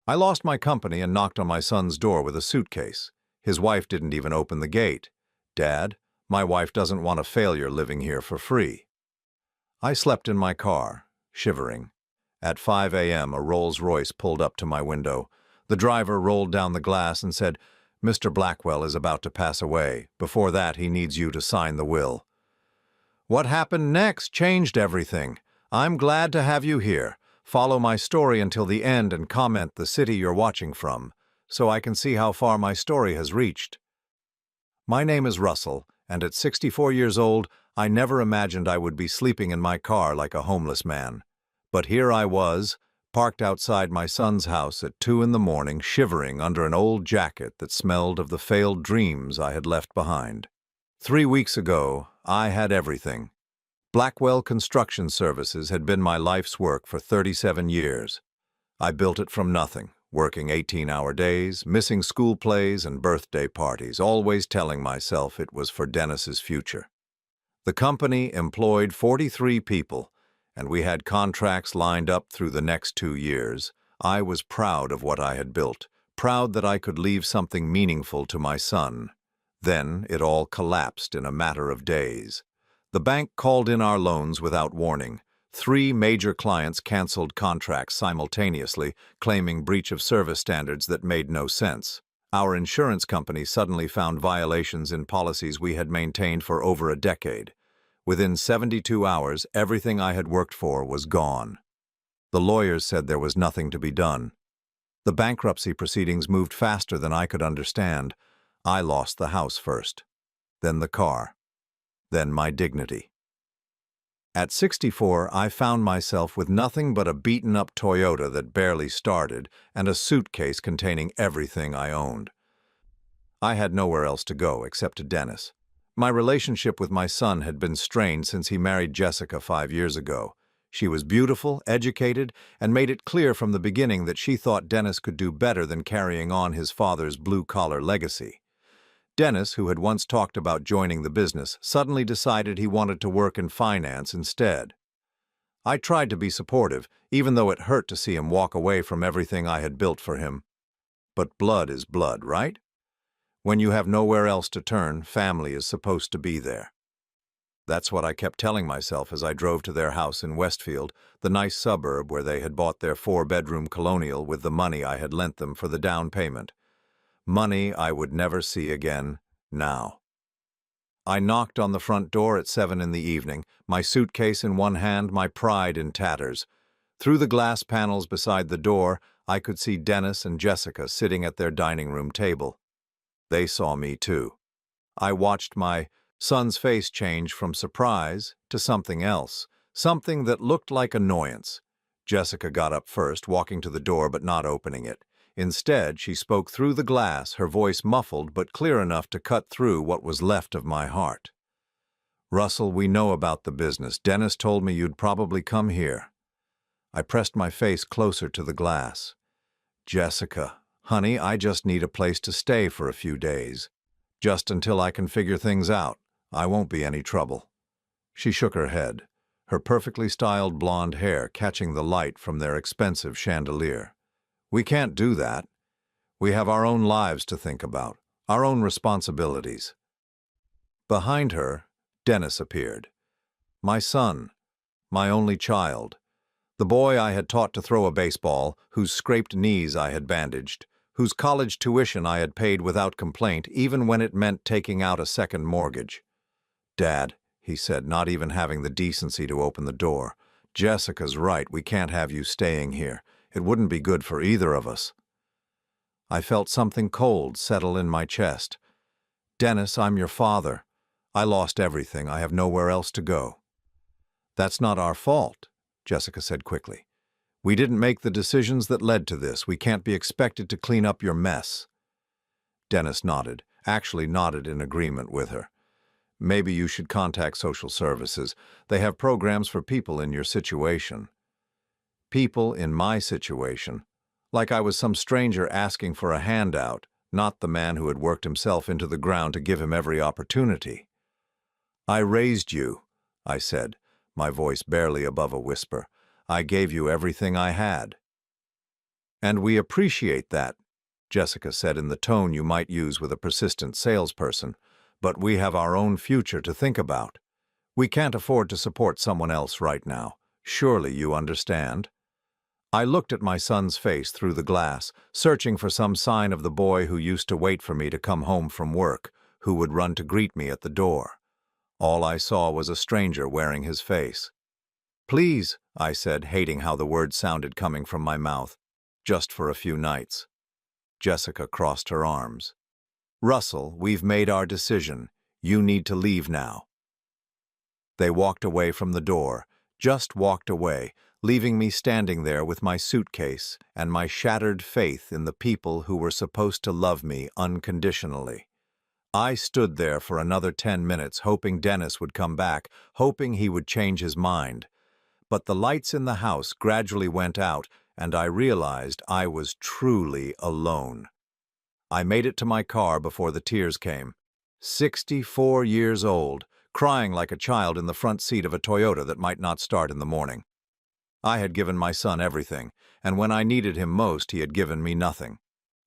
I lost my company and knocked on my son's door with a suitcase. His wife didn't even open the gate. Dad, my wife doesn't want a failure living here for free. I slept in my car, shivering. At 5 a.m., a Rolls-Royce pulled up to my window. The driver rolled down the glass and said, "Mr. Blackwell is about to pass away. Before that, he needs you to sign the will." What happened next changed everything. I'm glad to have you here. Follow my story until the end and comment the city you're watching from, so I can see how far my story has reached. My name is Russell, and at 64 years old, I never imagined I would be sleeping in my car like a homeless man. But here I was, parked outside my son's house at 2 in the morning, shivering under an old jacket that smelled of the failed dreams I had left behind. 3 weeks ago, I had everything. Blackwell Construction Services had been my life's work for 37 years. I built it from nothing, working 18-hour days, missing school plays and birthday parties, always telling myself it was for Dennis's future. The company employed 43 people, and we had contracts lined up through the next 2 years. I was proud of what I had built, proud that I could leave something meaningful to my son. Then it all collapsed in a matter of days. The bank called in our loans without warning. 3 major clients canceled contracts simultaneously, claiming breach of service standards that made no sense. Our insurance company suddenly found violations in policies we had maintained for over a decade. Within 72 hours, everything I had worked for was gone. The lawyers said there was nothing to be done. The bankruptcy proceedings moved faster than I could understand. I lost the house first, then the car, then my dignity. At 64, I found myself with nothing but a beaten-up Toyota that barely started and a suitcase containing everything I owned. I had nowhere else to go except to Dennis. My relationship with my son had been strained since he married Jessica 5 years ago. She was beautiful, educated, and made it clear from the beginning that she thought Dennis could do better than carrying on his father's blue-collar legacy. Dennis, who had once talked about joining the business, suddenly decided he wanted to work in finance instead. I tried to be supportive, even though it hurt to see him walk away from everything I had built for him. But blood is blood, right? When you have nowhere else to turn, family is supposed to be there. That's what I kept telling myself as I drove to their house in Westfield, the nice suburb where they had bought their 4-bedroom colonial with the money I had lent them for the down payment. Money I would never see again, now. I knocked on the front door at 7 in the evening, my suitcase in one hand, my pride in tatters. Through the glass panels beside the door, I could see Dennis and Jessica sitting at their dining room table. They saw me too. I watched my son's face change from surprise to something else, something that looked like annoyance. Jessica got up first, walking to the door but not opening it. Instead, she spoke through the glass, her voice muffled but clear enough to cut through what was left of my heart. "Russell, we know about the business. Dennis told me you'd probably come here." I pressed my face closer to the glass. "Jessica, honey, I just need a place to stay for a few days. Just until I can figure things out. I won't be any trouble." She shook her head, her perfectly styled blonde hair catching the light from their expensive chandelier. "We can't do that. We have our own lives to think about, our own responsibilities." Behind her, Dennis appeared. My son, my only child, the boy I had taught to throw a baseball, whose scraped knees I had bandaged, whose college tuition I had paid without complaint, even when it meant taking out a second mortgage. "Dad," he said, not even having the decency to open the door, "Jessica's right. We can't have you staying here. It wouldn't be good for either of us." I felt something cold settle in my chest. "Dennis, I'm your father. I lost everything. I have nowhere else to go." "That's not our fault," Jessica said quickly. "We didn't make the decisions that led to this. We can't be expected to clean up your mess." Dennis nodded, actually nodded in agreement with her. "Maybe you should contact social services. They have programs for people in your situation." People in my situation, like I was some stranger asking for a handout, not the man who had worked himself into the ground to give him every opportunity. "I raised you," I said, my voice barely above a whisper. "I gave you everything I had." "And we appreciate that," Jessica said in the tone you might use with a persistent salesperson, "but we have our own future to think about. We can't afford to support someone else right now. Surely you understand?" I looked at my son's face through the glass, searching for some sign of the boy who used to wait for me to come home from work, who would run to greet me at the door. All I saw was a stranger wearing his face. "Please," I said, hating how the words sounded coming from my mouth, "just for a few nights." Jessica crossed her arms. "Russell, we've made our decision. You need to leave now." They walked away from the door, just walked away, leaving me standing there with my suitcase and my shattered faith in the people who were supposed to love me unconditionally. I stood there for another 10 minutes, hoping Dennis would come back, hoping he would change his mind. But the lights in the house gradually went out, and I realized I was truly alone. I made it to my car before the tears came. 64 years old, crying like a child in the front seat of a Toyota that might not start in the morning. I had given my son everything, and when I needed him most, he had given me nothing.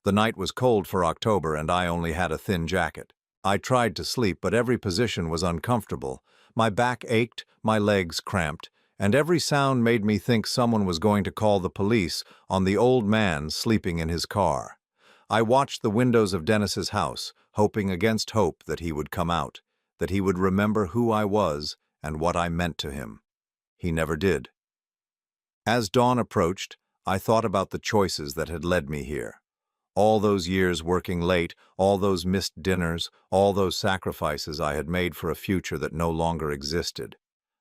The night was cold for October, and I only had a thin jacket. I tried to sleep, but every position was uncomfortable. My back ached, my legs cramped, and every sound made me think someone was going to call the police on the old man sleeping in his car. I watched the windows of Dennis's house, hoping against hope that he would come out, that he would remember who I was and what I meant to him. He never did. As dawn approached, I thought about the choices that had led me here. All those years working late, all those missed dinners, all those sacrifices I had made for a future that no longer existed.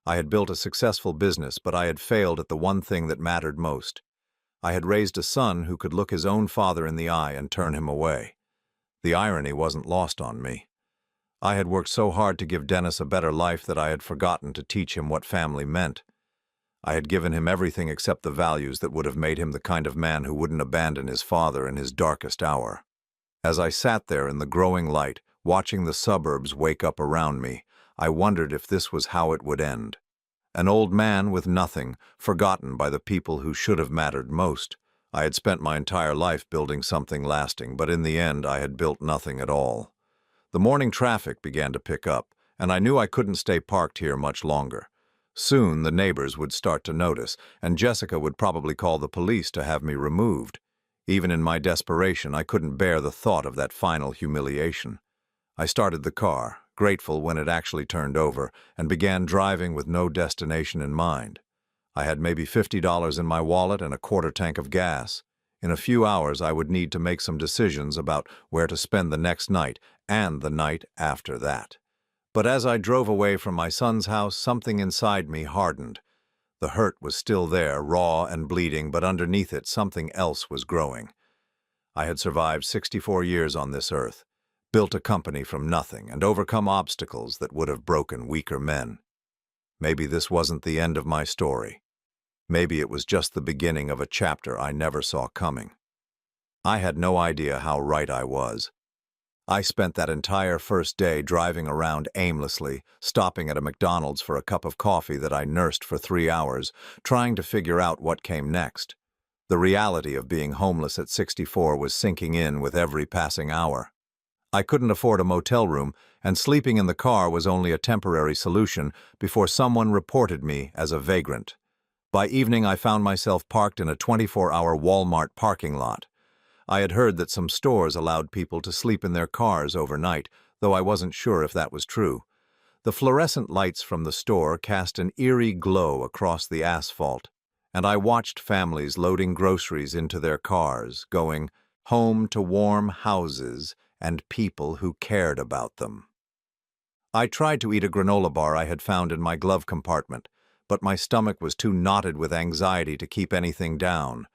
I had built a successful business, but I had failed at the one thing that mattered most. I had raised a son who could look his own father in the eye and turn him away. The irony wasn't lost on me. I had worked so hard to give Dennis a better life that I had forgotten to teach him what family meant. I had given him everything except the values that would have made him the kind of man who wouldn't abandon his father in his darkest hour. As I sat there in the growing light, watching the suburbs wake up around me, I wondered if this was how it would end. An old man with nothing, forgotten by the people who should have mattered most. I had spent my entire life building something lasting, but in the end I had built nothing at all. The morning traffic began to pick up, and I knew I couldn't stay parked here much longer. Soon the neighbors would start to notice, and Jessica would probably call the police to have me removed. Even in my desperation, I couldn't bear the thought of that final humiliation. I started the car, grateful when it actually turned over, and began driving with no destination in mind. I had maybe $50 in my wallet and a quarter tank of gas. In a few hours, I would need to make some decisions about where to spend the next night and the night after that. But as I drove away from my son's house, something inside me hardened. The hurt was still there, raw and bleeding, but underneath it something else was growing. I had survived 64 years on this earth, built a company from nothing, and overcome obstacles that would have broken weaker men. Maybe this wasn't the end of my story. Maybe it was just the beginning of a chapter I never saw coming. I had no idea how right I was. I spent that entire first day driving around aimlessly, stopping at a McDonald's for a cup of coffee that I nursed for 3 hours, trying to figure out what came next. The reality of being homeless at 64 was sinking in with every passing hour. I couldn't afford a motel room, and sleeping in the car was only a temporary solution before someone reported me as a vagrant. By evening, I found myself parked in a 24-hour Walmart parking lot. I had heard that some stores allowed people to sleep in their cars overnight, though I wasn't sure if that was true. The fluorescent lights from the store cast an eerie glow across the asphalt, and I watched families loading groceries into their cars, going home to warm houses and people who cared about them. I tried to eat a granola bar I had found in my glove compartment, but my stomach was too knotted with anxiety to keep anything down.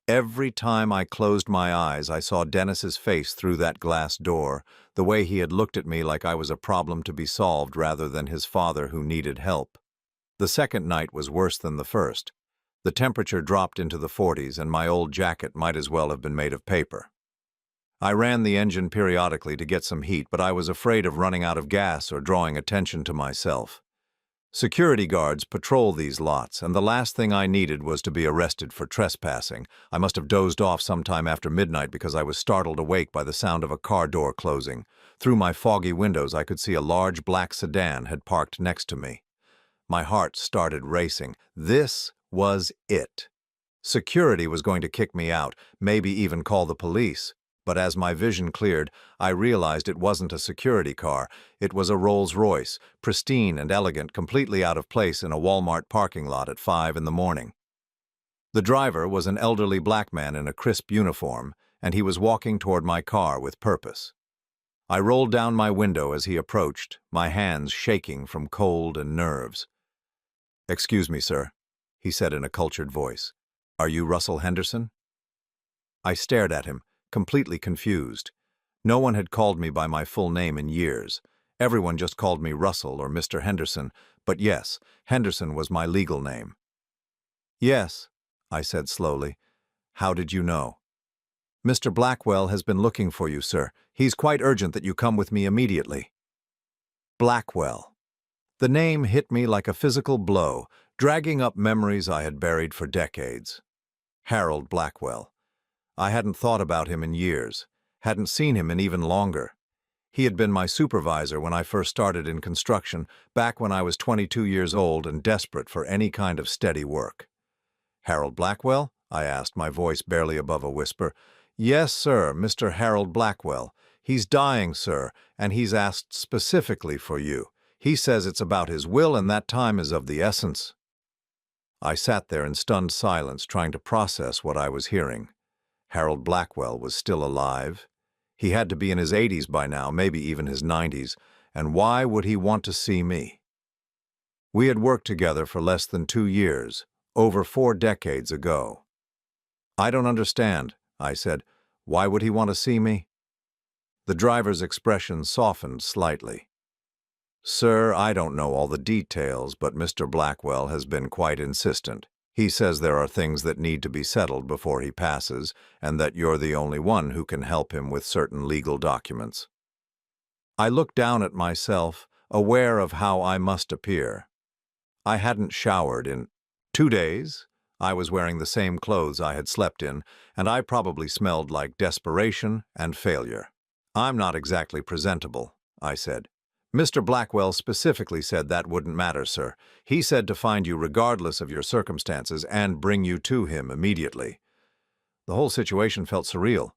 Every time I closed my eyes, I saw Dennis's face through that glass door, the way he had looked at me like I was a problem to be solved rather than his father who needed help. The second night was worse than the first. The temperature dropped into the 40s, and my old jacket might as well have been made of paper. I ran the engine periodically to get some heat, but I was afraid of running out of gas or drawing attention to myself. Security guards patrol these lots, and the last thing I needed was to be arrested for trespassing. I must have dozed off sometime after midnight because I was startled awake by the sound of a car door closing. Through my foggy windows, I could see a large black sedan had parked next to me. My heart started racing. This was it. Security was going to kick me out, maybe even call the police. But as my vision cleared, I realized it wasn't a security car. It was a Rolls-Royce, pristine and elegant, completely out of place in a Walmart parking lot at 5 in the morning. The driver was an elderly black man in a crisp uniform, and he was walking toward my car with purpose. I rolled down my window as he approached, my hands shaking from cold and nerves. "Excuse me, sir," he said in a cultured voice. "Are you Russell Henderson?" I stared at him, completely confused. No one had called me by my full name in years. Everyone just called me Russell or Mr. Henderson, but yes, Henderson was my legal name. "Yes," I said slowly. "How did you know?" "Mr. Blackwell has been looking for you, sir. He's quite urgent that you come with me immediately." Blackwell. The name hit me like a physical blow, dragging up memories I had buried for decades. Harold Blackwell. I hadn't thought about him in years, hadn't seen him in even longer. He had been my supervisor when I first started in construction, back when I was 22 years old and desperate for any kind of steady work. "Harold Blackwell?" I asked, my voice barely above a whisper. "Yes, sir, Mr. Harold Blackwell. He's dying, sir, and he's asked specifically for you. He says it's about his will and that time is of the essence." I sat there in stunned silence, trying to process what I was hearing. Harold Blackwell was still alive. He had to be in his 80s by now, maybe even his 90s, and why would he want to see me? We had worked together for less than 2 years, over 4 decades ago. "I don't understand," I said. "Why would he want to see me?" The driver's expression softened slightly. "Sir, I don't know all the details, but Mr. Blackwell has been quite insistent. He says there are things that need to be settled before he passes, and that you're the only one who can help him with certain legal documents." I looked down at myself, aware of how I must appear. I hadn't showered in 2 days. I was wearing the same clothes I had slept in, and I probably smelled like desperation and failure. "I'm not exactly presentable," I said. "Mr. Blackwell specifically said that wouldn't matter, sir. He said to find you regardless of your circumstances and bring you to him immediately." The whole situation felt surreal.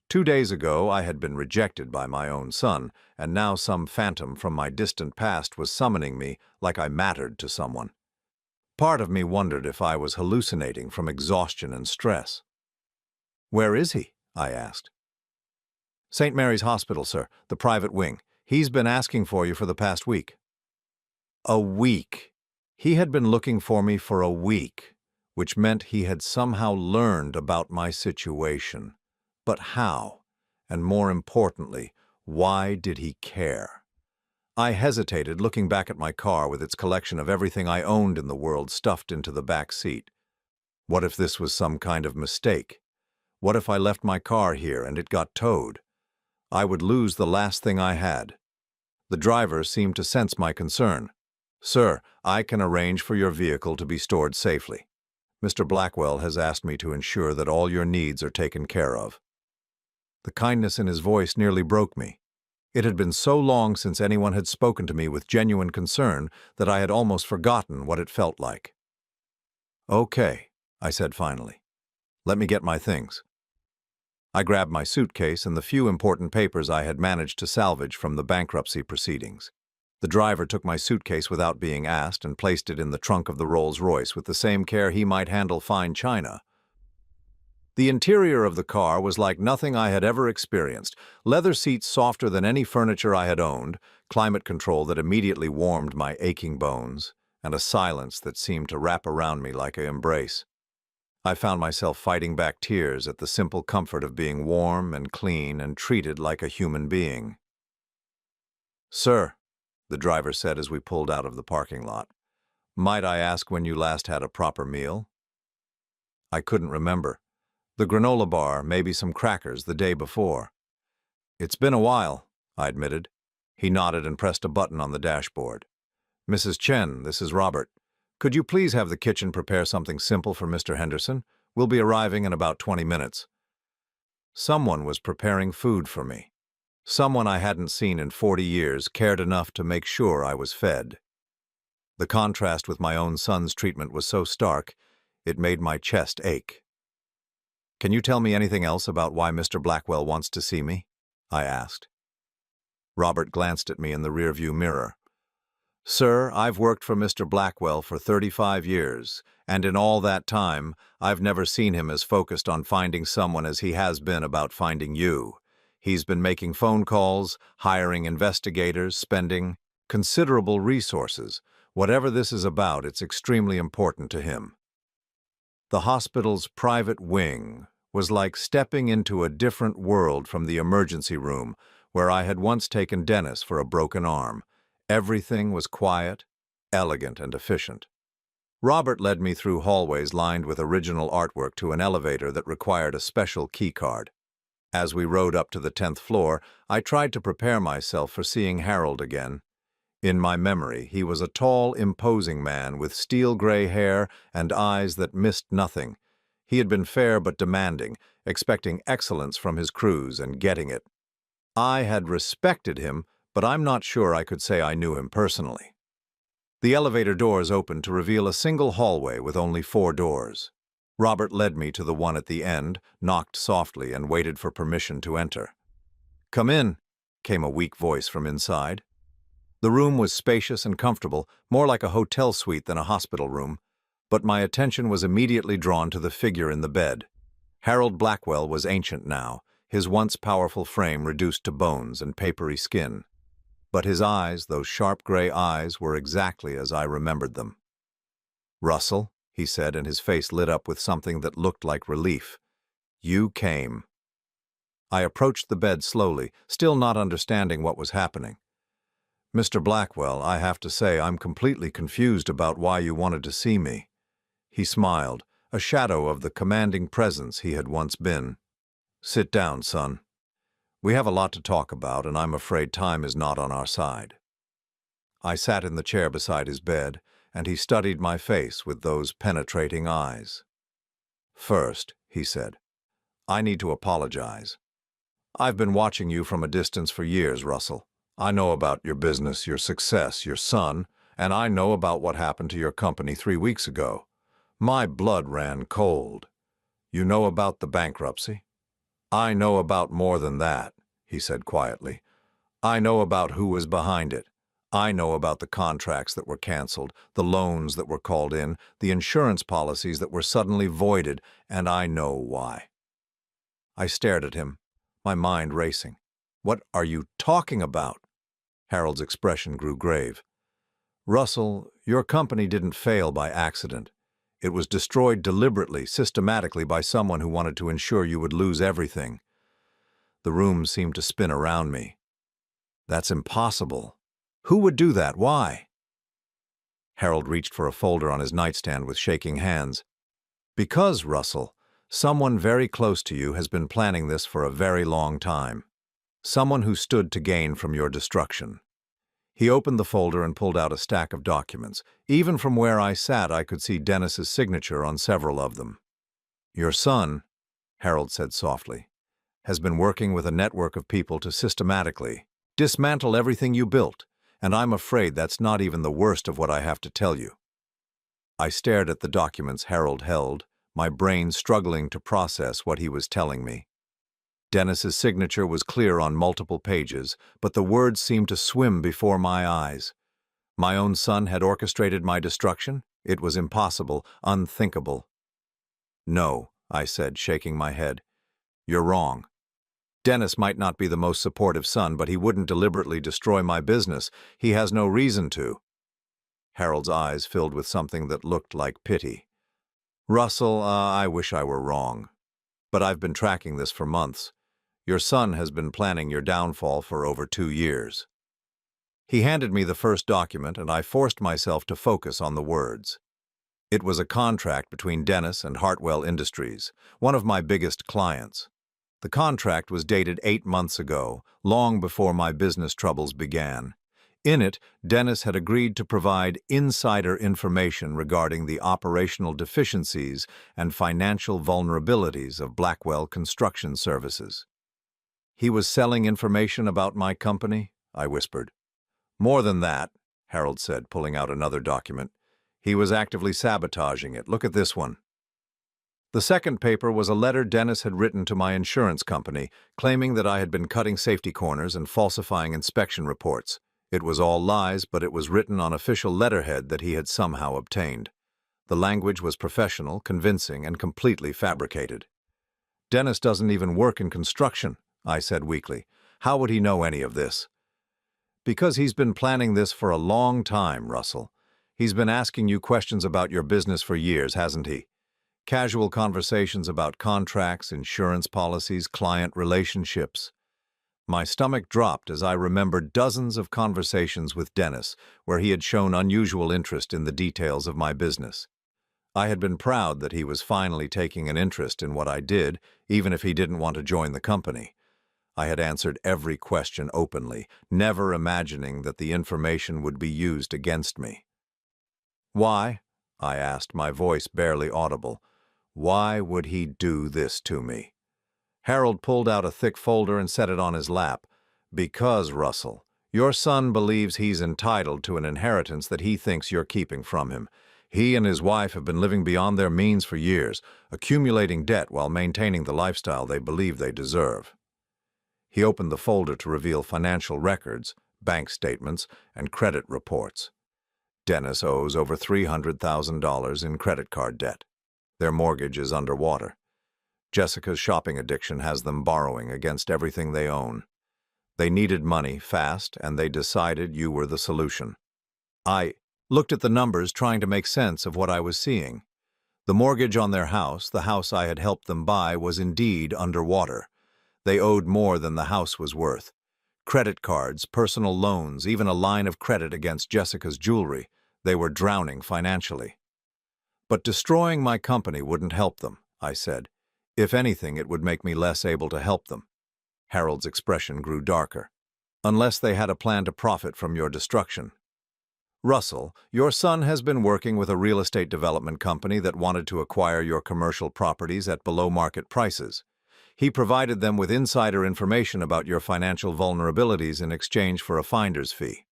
2 days ago, I had been rejected by my own son, and now some phantom from my distant past was summoning me like I mattered to someone. Part of me wondered if I was hallucinating from exhaustion and stress. "Where is he?" I asked. "St. Mary's Hospital, sir, the private wing. He's been asking for you for the past week." A week. He had been looking for me for a week, which meant he had somehow learned about my situation. But how? And more importantly, why did he care? I hesitated, looking back at my car with its collection of everything I owned in the world stuffed into the back seat. What if this was some kind of mistake? What if I left my car here and it got towed? I would lose the last thing I had. The driver seemed to sense my concern. "Sir, I can arrange for your vehicle to be stored safely. Mr. Blackwell has asked me to ensure that all your needs are taken care of." The kindness in his voice nearly broke me. It had been so long since anyone had spoken to me with genuine concern that I had almost forgotten what it felt like. "Okay," I said finally. "Let me get my things." I grabbed my suitcase and the few important papers I had managed to salvage from the bankruptcy proceedings. The driver took my suitcase without being asked and placed it in the trunk of the Rolls-Royce with the same care he might handle fine china. The interior of the car was like nothing I had ever experienced. Leather seats softer than any furniture I had owned, climate control that immediately warmed my aching bones, and a silence that seemed to wrap around me like an embrace. I found myself fighting back tears at the simple comfort of being warm and clean and treated like a human being. "Sir," the driver said as we pulled out of the parking lot, "might I ask when you last had a proper meal?" I couldn't remember. The granola bar, maybe some crackers the day before. "It's been a while," I admitted. He nodded and pressed a button on the dashboard. Mrs. Chen, this is Robert. Could you please have the kitchen prepare something simple for Mr. Henderson? We'll be arriving in about 20 minutes. Someone was preparing food for me. Someone I hadn't seen in 40 years cared enough to make sure I was fed. The contrast with my own son's treatment was so stark, it made my chest ache. Can you tell me anything else about why Mr. Blackwell wants to see me? I asked. Robert glanced at me in the rearview mirror. Sir, I've worked for Mr. Blackwell for 35 years, and in all that time, I've never seen him as focused on finding someone as he has been about finding you. He's been making phone calls, hiring investigators, spending considerable resources. Whatever this is about, it's extremely important to him. The hospital's private wing was like stepping into a different world from the emergency room where I had once taken Dennis for a broken arm. Everything was quiet, elegant, and efficient. Robert led me through hallways lined with original artwork to an elevator that required a special key card. As we rode up to the 10th floor, I tried to prepare myself for seeing Harold again. In my memory, he was a tall, imposing man with steel-gray hair and eyes that missed nothing. He had been fair but demanding, expecting excellence from his crews and getting it. I had respected him, but I'm not sure I could say I knew him personally. The elevator doors opened to reveal a single hallway with only 4 doors. Robert led me to the one at the end, knocked softly, and waited for permission to enter. "Come in," came a weak voice from inside. The room was spacious and comfortable, more like a hotel suite than a hospital room, but my attention was immediately drawn to the figure in the bed. Harold Blackwell was ancient now, his once powerful frame reduced to bones and papery skin. But his eyes, those sharp gray eyes, were exactly as I remembered them. "Russell," he said, and his face lit up with something that looked like relief. "You came." I approached the bed slowly, still not understanding what was happening. "Mr. Blackwell, I have to say I'm completely confused about why you wanted to see me." He smiled, a shadow of the commanding presence he had once been. "Sit down, son. We have a lot to talk about, and I'm afraid time is not on our side." I sat in the chair beside his bed, and he studied my face with those penetrating eyes. "First," he said, "I need to apologize. I've been watching you from a distance for years, Russell. I know about your business, your success, your son, and I know about what happened to your company 3 weeks ago. My blood ran cold. You know about the bankruptcy? I know about more than that," he said quietly. "I know about who was behind it. I know about the contracts that were canceled, the loans that were called in, the insurance policies that were suddenly voided, and I know why." I stared at him, my mind racing. "What are you talking about?" Harold's expression grew grave. "Russell, your company didn't fail by accident. It was destroyed deliberately, systematically by someone who wanted to ensure you would lose everything." The room seemed to spin around me. "That's impossible. Who would do that? Why?" Harold reached for a folder on his nightstand with shaking hands. "Because, Russell, someone very close to you has been planning this for a very long time. Someone who stood to gain from your destruction." He opened the folder and pulled out a stack of documents. Even from where I sat, I could see Dennis's signature on several of them. "Your son," Harold said softly, "has been working with a network of people to systematically dismantle everything you built, and I'm afraid that's not even the worst of what I have to tell you." I stared at the documents Harold held, my brain struggling to process what he was telling me. Dennis's signature was clear on multiple pages, but the words seemed to swim before my eyes. My own son had orchestrated my destruction? It was impossible, unthinkable. "No," I said, shaking my head. "You're wrong. Dennis might not be the most supportive son, but he wouldn't deliberately destroy my business. He has no reason to." Harold's eyes filled with something that looked like pity. "Russell, I wish I were wrong. But I've been tracking this for months. Your son has been planning your downfall for over 2 years." He handed me the first document, and I forced myself to focus on the words. It was a contract between Dennis and Hartwell Industries, one of my biggest clients. The contract was dated 8 months ago, long before my business troubles began. In it, Dennis had agreed to provide insider information regarding the operational deficiencies and financial vulnerabilities of Blackwell Construction Services. "He was selling information about my company?" I whispered. "More than that," Harold said, pulling out another document. "He was actively sabotaging it. Look at this one." The second paper was a letter Dennis had written to my insurance company, claiming that I had been cutting safety corners and falsifying inspection reports. It was all lies, but it was written on official letterhead that he had somehow obtained. The language was professional, convincing, and completely fabricated. "Dennis doesn't even work in construction," I said weakly. "How would he know any of this?" "Because he's been planning this for a long time, Russell. He's been asking you questions about your business for years, hasn't he? Casual conversations about contracts, insurance policies, client relationships." My stomach dropped as I remembered dozens of conversations with Dennis where he had shown unusual interest in the details of my business. I had been proud that he was finally taking an interest in what I did, even if he didn't want to join the company. I had answered every question openly, never imagining that the information would be used against me. "Why?" I asked, my voice barely audible. "Why would he do this to me?" Harold pulled out a thick folder and set it on his lap. "Because, Russell, your son believes he's entitled to an inheritance that he thinks you're keeping from him. He and his wife have been living beyond their means for years, accumulating debt while maintaining the lifestyle they believe they deserve." He opened the folder to reveal financial records, bank statements, and credit reports. Dennis owes over $300,000 in credit card debt. Their mortgage is underwater. Jessica's shopping addiction has them borrowing against everything they own. They needed money fast, and they decided you were the solution. I looked at the numbers, trying to make sense of what I was seeing. The mortgage on their house, the house I had helped them buy, was indeed underwater. They owed more than the house was worth. Credit cards, personal loans, even a line of credit against Jessica's jewelry. They were drowning financially. "But destroying my company wouldn't help them," I said. "If anything, it would make me less able to help them." Harold's expression grew darker. "Unless they had a plan to profit from your destruction." "Russell, your son has been working with a real estate development company that wanted to acquire your commercial properties at below-market prices. He provided them with insider information about your financial vulnerabilities in exchange for a finder's fee."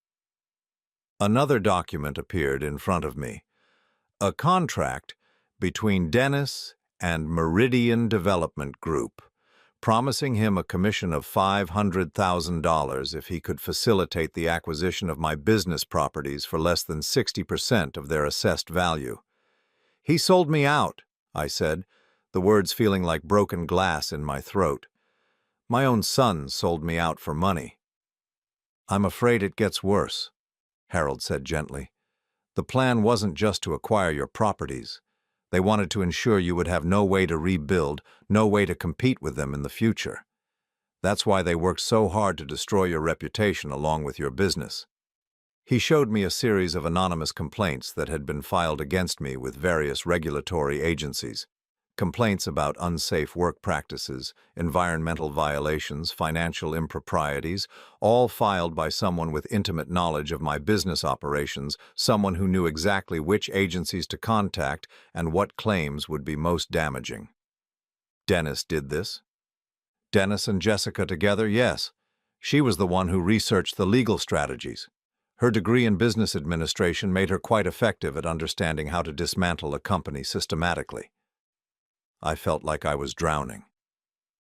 Another document appeared in front of me. A contract between Dennis and Meridian Development Group, promising him a commission of $500,000 if he could facilitate the acquisition of my business properties for less than 60% of their assessed value. "He sold me out," I said, the words feeling like broken glass in my throat. "My own son sold me out for money." "I'm afraid it gets worse," Harold said gently. "The plan wasn't just to acquire your properties. They wanted to ensure you would have no way to rebuild, no way to compete with them in the future. That's why they worked so hard to destroy your reputation along with your business." He showed me a series of anonymous complaints that had been filed against me with various regulatory agencies. Complaints about unsafe work practices, environmental violations, financial improprieties, all filed by someone with intimate knowledge of my business operations, someone who knew exactly which agencies to contact and what claims would be most damaging. Dennis did this. Dennis and Jessica together, yes. She was the one who researched the legal strategies. Her degree in business administration made her quite effective at understanding how to dismantle a company systematically. I felt like I was drowning.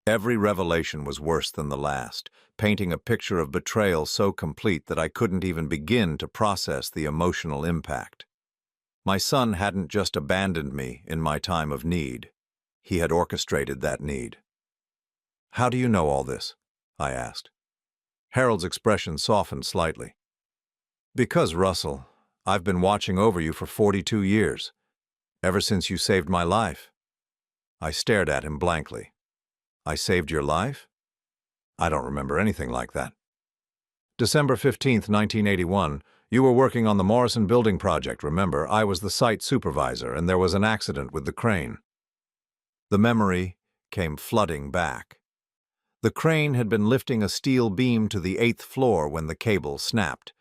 Every revelation was worse than the last, painting a picture of betrayal so complete that I couldn't even begin to process the emotional impact. My son hadn't just abandoned me in my time of need. He had orchestrated that need. "How do you know all this?" I asked. Harold's expression softened slightly. "Because, Russell, I've been watching over you for 42 years, ever since you saved my life." I stared at him blankly. "I saved your life? I don't remember anything like that." "December 15th, 1981, you were working on the Morrison building project, remember? I was the site supervisor, and there was an accident with the crane." The memory came flooding back. The crane had been lifting a steel beam to the 8th floor when the cable snapped.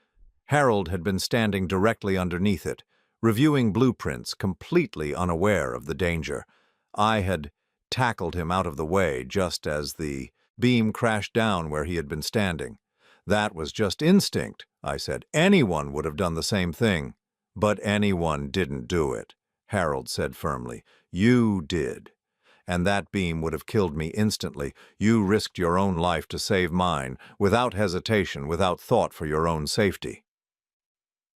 Harold had been standing directly underneath it, reviewing blueprints, completely unaware of the danger. I had tackled him out of the way just as the beam crashed down where he had been standing. "That was just instinct," I said. "Anyone would have done the same thing." "But anyone didn't do it," Harold said firmly. "You did. And that beam would have killed me instantly. You risked your own life to save mine, without hesitation, without thought for your own safety."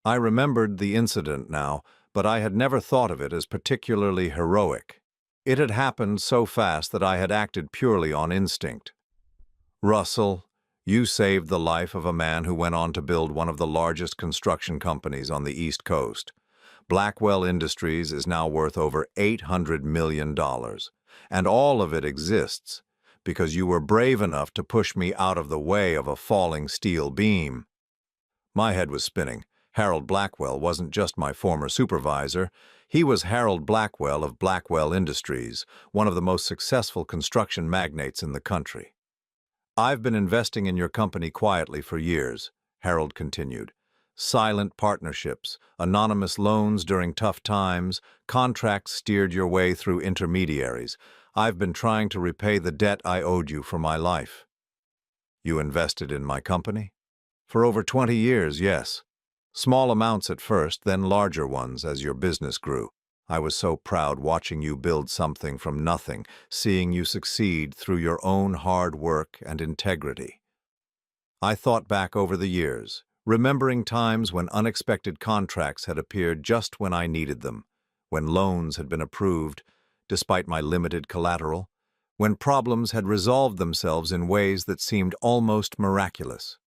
I remembered the incident now, but I had never thought of it as particularly heroic. It had happened so fast that I had acted purely on instinct. "Russell, you saved the life of a man who went on to build one of the largest construction companies on the East Coast. Blackwell Industries is now worth over $800 million, and all of it exists because you were brave enough to push me out of the way of a falling steel beam." My head was spinning. Harold Blackwell wasn't just my former supervisor. He was Harold Blackwell of Blackwell Industries, one of the most successful construction magnates in the country. "I've been investing in your company quietly for years," Harold continued. "Silent partnerships, anonymous loans during tough times, contracts steered your way through intermediaries. I've been trying to repay the debt I owed you for my life." "You invested in my company?" "For over 20 years, yes. Small amounts at first, then larger ones as your business grew. I was so proud watching you build something from nothing, seeing you succeed through your own hard work and integrity." I thought back over the years, remembering times when unexpected contracts had appeared just when I needed them, when loans had been approved, despite my limited collateral, when problems had resolved themselves in ways that seemed almost miraculous.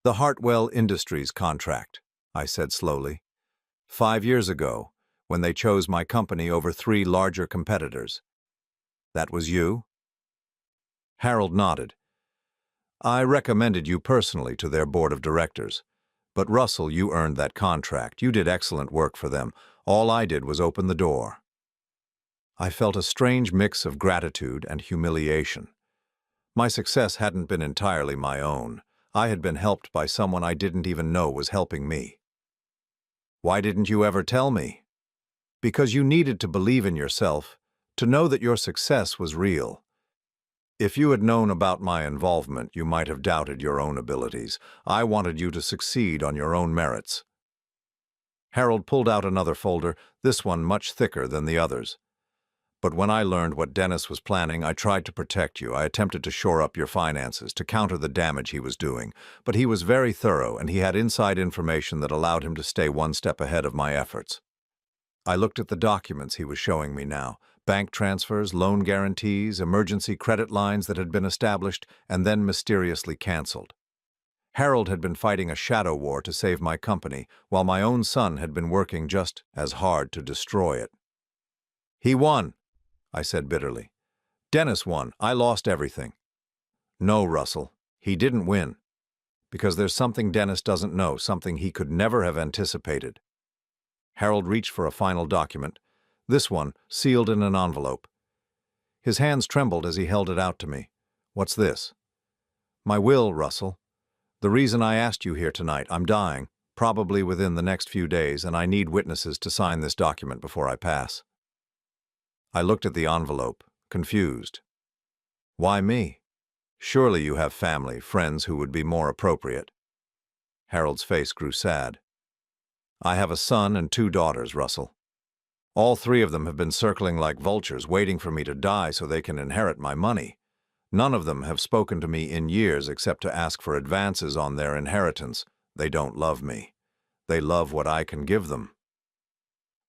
"The Hartwell Industries contract," I said slowly. 5 years ago, when they chose my company over 3 larger competitors. That was you?" Harold nodded. "I recommended you personally to their board of directors. But Russell, you earned that contract. You did excellent work for them. All I did was open the door." I felt a strange mix of gratitude and humiliation. My success hadn't been entirely my own. I had been helped by someone I didn't even know was helping me. "Why didn't you ever tell me?" "Because you needed to believe in yourself, to know that your success was real. If you had known about my involvement, you might have doubted your own abilities. I wanted you to succeed on your own merits." Harold pulled out another folder, this one much thicker than the others. "But when I learned what Dennis was planning, I tried to protect you. I attempted to shore up your finances, to counter the damage he was doing. But he was very thorough, and he had inside information that allowed him to stay one step ahead of my efforts." I looked at the documents he was showing me now. Bank transfers, loan guarantees, emergency credit lines that had been established and then mysteriously canceled. Harold had been fighting a shadow war to save my company, while my own son had been working just as hard to destroy it. "He won," I said bitterly. "Dennis won. I lost everything." "No, Russell, he didn't win. Because there's something Dennis doesn't know, something he could never have anticipated." Harold reached for a final document, this one sealed in an envelope. His hands trembled as he held it out to me. "What's this?" "My will, Russell. The reason I asked you here tonight. I'm dying, probably within the next few days, and I need witnesses to sign this document before I pass." I looked at the envelope, confused. "Why me? Surely you have family, friends who would be more appropriate." Harold's face grew sad. "I have a son and 2 daughters, Russell. All 3 of them have been circling like vultures, waiting for me to die so they can inherit my money. None of them have spoken to me in years except to ask for advances on their inheritance. They don't love me. They love what I can give them."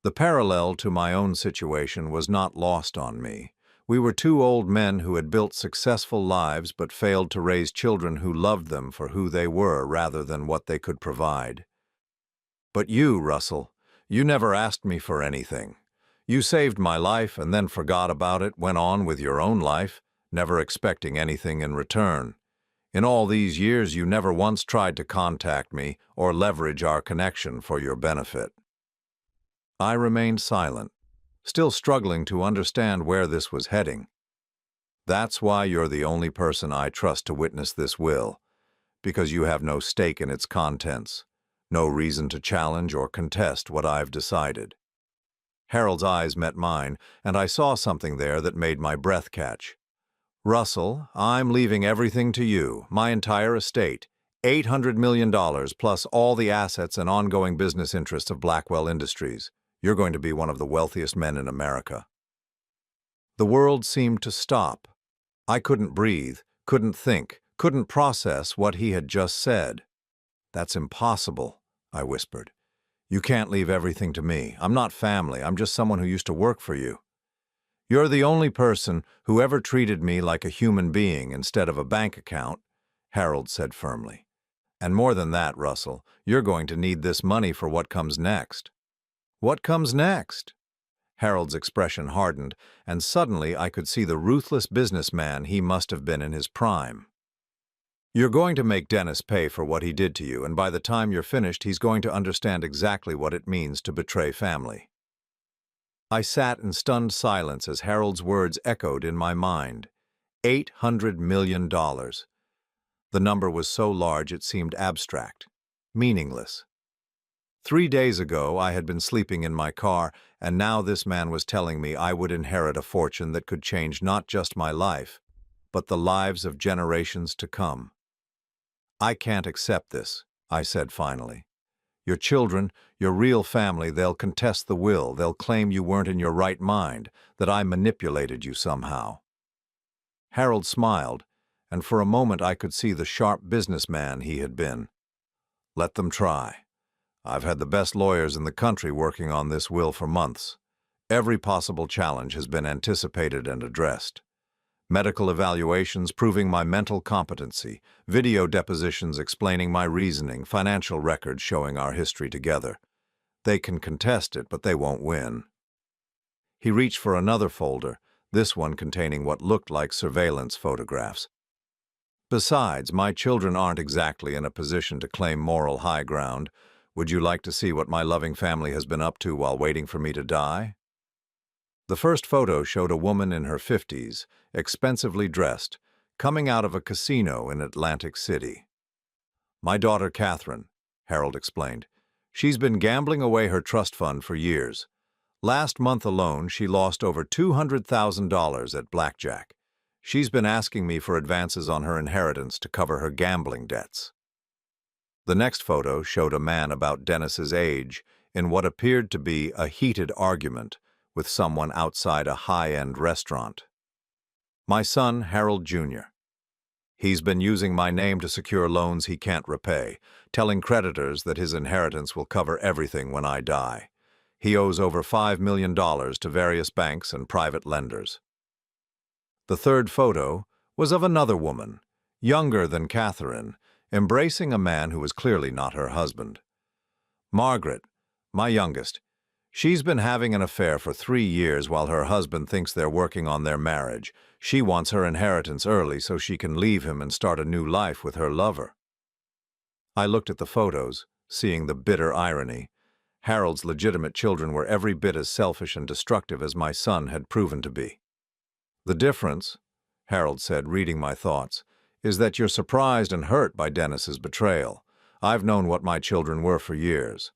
The parallel to my own situation was not lost on me. We were 2 old men who had built successful lives but failed to raise children who loved them for who they were rather than what they could provide. "But you, Russell, you never asked me for anything. You saved my life and then forgot about it, went on with your own life, never expecting anything in return. In all these years, you never once tried to contact me or leverage our connection for your benefit." I remained silent, still struggling to understand where this was heading. "That's why you're the only person I trust to witness this will. because you have no stake in its contents, no reason to challenge or contest what I've decided. Harold's eyes met mine, and I saw something there that made my breath catch. Russell, I'm leaving everything to you, my entire estate, $800 million plus all the assets and ongoing business interests of Blackwell Industries. You're going to be one of the wealthiest men in America. The world seemed to stop. I couldn't breathe, couldn't think, couldn't process what he had just said. That's impossible, I whispered. You can't leave everything to me. I'm not family. I'm just someone who used to work for you. You're the only person who ever treated me like a human being instead of a bank account, Harold said firmly. And more than that, Russell, you're going to need this money for what comes next. What comes next? Harold's expression hardened, and suddenly I could see the ruthless businessman he must have been in his prime. You're going to make Dennis pay for what he did to you, and by the time you're finished, he's going to understand exactly what it means to betray family. I sat in stunned silence as Harold's words echoed in my mind. $800 million. The number was so large it seemed abstract, meaningless. 3 days ago, I had been sleeping in my car, and now this man was telling me I would inherit a fortune that could change not just my life, but the lives of generations to come. I can't accept this, I said finally. Your children, your real family, they'll contest the will. They'll claim you weren't in your right mind, that I manipulated you somehow. Harold smiled, and for a moment I could see the sharp businessman he had been. Let them try. I've had the best lawyers in the country working on this will for months. Every possible challenge has been anticipated and addressed. Medical evaluations proving my mental competency, video depositions explaining my reasoning, financial records showing our history together. They can contest it, but they won't win. He reached for another folder, this one containing what looked like surveillance photographs. Besides, my children aren't exactly in a position to claim moral high ground. Would you like to see what my loving family has been up to while waiting for me to die? The first photo showed a woman in her 50s, expensively dressed, coming out of a casino in Atlantic City. My daughter Catherine, Harold explained. She's been gambling away her trust fund for years. Last month alone, she lost over $200,000 at blackjack. She's been asking me for advances on her inheritance to cover her gambling debts. The next photo showed a man about Dennis's age in what appeared to be a heated argument with someone outside a high-end restaurant. My son, Harold Jr. He's been using my name to secure loans he can't repay, telling creditors that his inheritance will cover everything when I die. He owes over $5 million to various banks and private lenders. The third photo was of another woman, younger than Catherine, embracing a man who was clearly not her husband. Margaret, my youngest, she's been having an affair for 3 years while her husband thinks they're working on their marriage. She wants her inheritance early so she can leave him and start a new life with her lover. I looked at the photos, seeing the bitter irony. Harold's legitimate children were every bit as selfish and destructive as my son had proven to be. The difference, Harold said, reading my thoughts, is that you're surprised and hurt by Dennis's betrayal. I've known what my children were for years.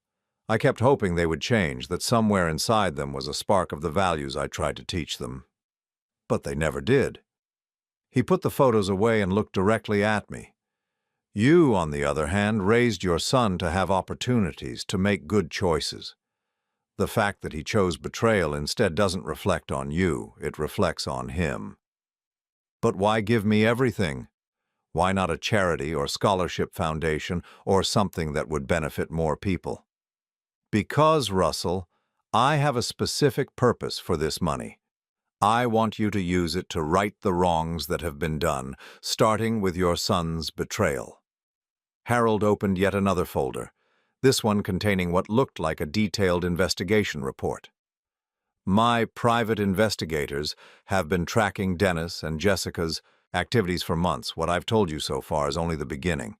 I kept hoping they would change, that somewhere inside them was a spark of the values I tried to teach them. But they never did. He put the photos away and looked directly at me. You, on the other hand, raised your son to have opportunities, to make good choices. The fact that he chose betrayal instead doesn't reflect on you, it reflects on him. But why give me everything? Why not a charity or scholarship foundation or something that would benefit more people? Because, Russell, I have a specific purpose for this money. I want you to use it to right the wrongs that have been done, starting with your son's betrayal. Harold opened yet another folder, this one containing what looked like a detailed investigation report. My private investigators have been tracking Dennis and Jessica's activities for months. What I've told you so far is only the beginning.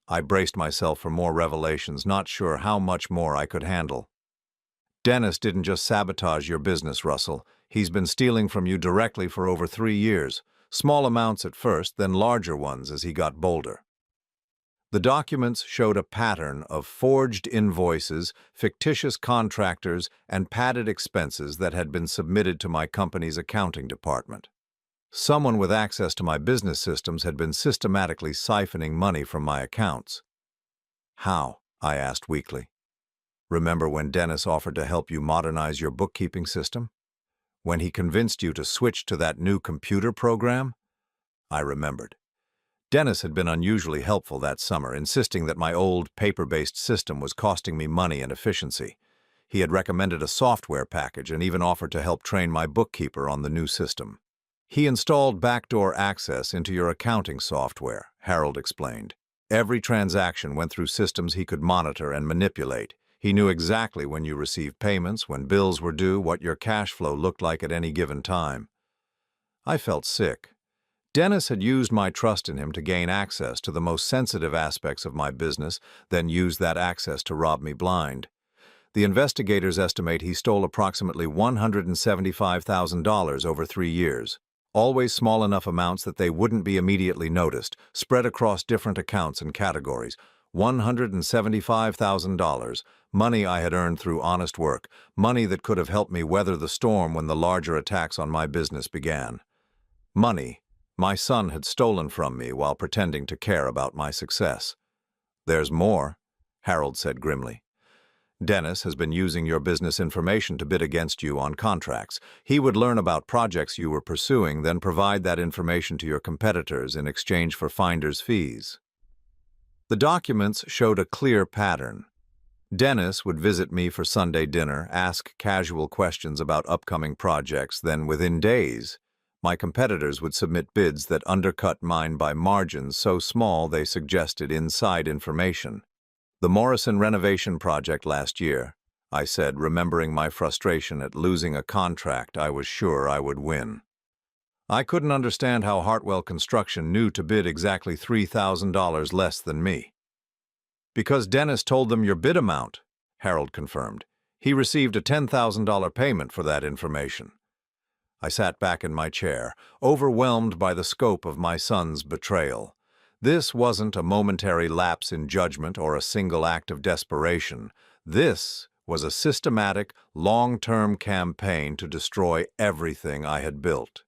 I braced myself for more revelations, not sure how much more I could handle. Dennis didn't just sabotage your business, Russell. He's been stealing from you directly for over 3 years. Small amounts at first, then larger ones as he got bolder. The documents showed a pattern of forged invoices, fictitious contractors, and padded expenses that had been submitted to my company's accounting department. Someone with access to my business systems had been systematically siphoning money from my accounts. How? I asked weakly. Remember when Dennis offered to help you modernize your bookkeeping system? When he convinced you to switch to that new computer program? I remembered. Dennis had been unusually helpful that summer, insisting that my old paper-based system was costing me money and efficiency. He had recommended a software package and even offered to help train my bookkeeper on the new system. He installed backdoor access into your accounting software, Harold explained. Every transaction went through systems he could monitor and manipulate. He knew exactly when you received payments, when bills were due, what your cash flow looked like at any given time. I felt sick. Dennis had used my trust in him to gain access to the most sensitive aspects of my business, then used that access to rob me blind. The investigators estimate he stole approximately $175,000 over 3 years, always small enough amounts that they wouldn't be immediately noticed, spread across different accounts and categories. $175,000, money I had earned through honest work, money that could have helped me weather the storm when the larger attacks on my business began. Money my son had stolen from me while pretending to care about my success. There's more, Harold said grimly. Dennis has been using your business information to bid against you on contracts. He would learn about projects you were pursuing, then provide that information to your competitors in exchange for finder's fees. The documents showed a clear pattern. Dennis would visit me for Sunday dinner, ask casual questions about upcoming projects, then within days, my competitors would submit bids that undercut mine by margins so small they suggested inside information. The Morrison renovation project last year, I said, remembering my frustration at losing a contract I was sure I would win. I couldn't understand how Hartwell Construction knew to bid exactly $3,000 less than me. Because Dennis told them your bid amount, Harold confirmed. He received a $10,000 payment for that information. I sat back in my chair, overwhelmed by the scope of my son's betrayal. This wasn't a momentary lapse in judgment or a single act of desperation. This was a systematic, long-term campaign to destroy everything I had built.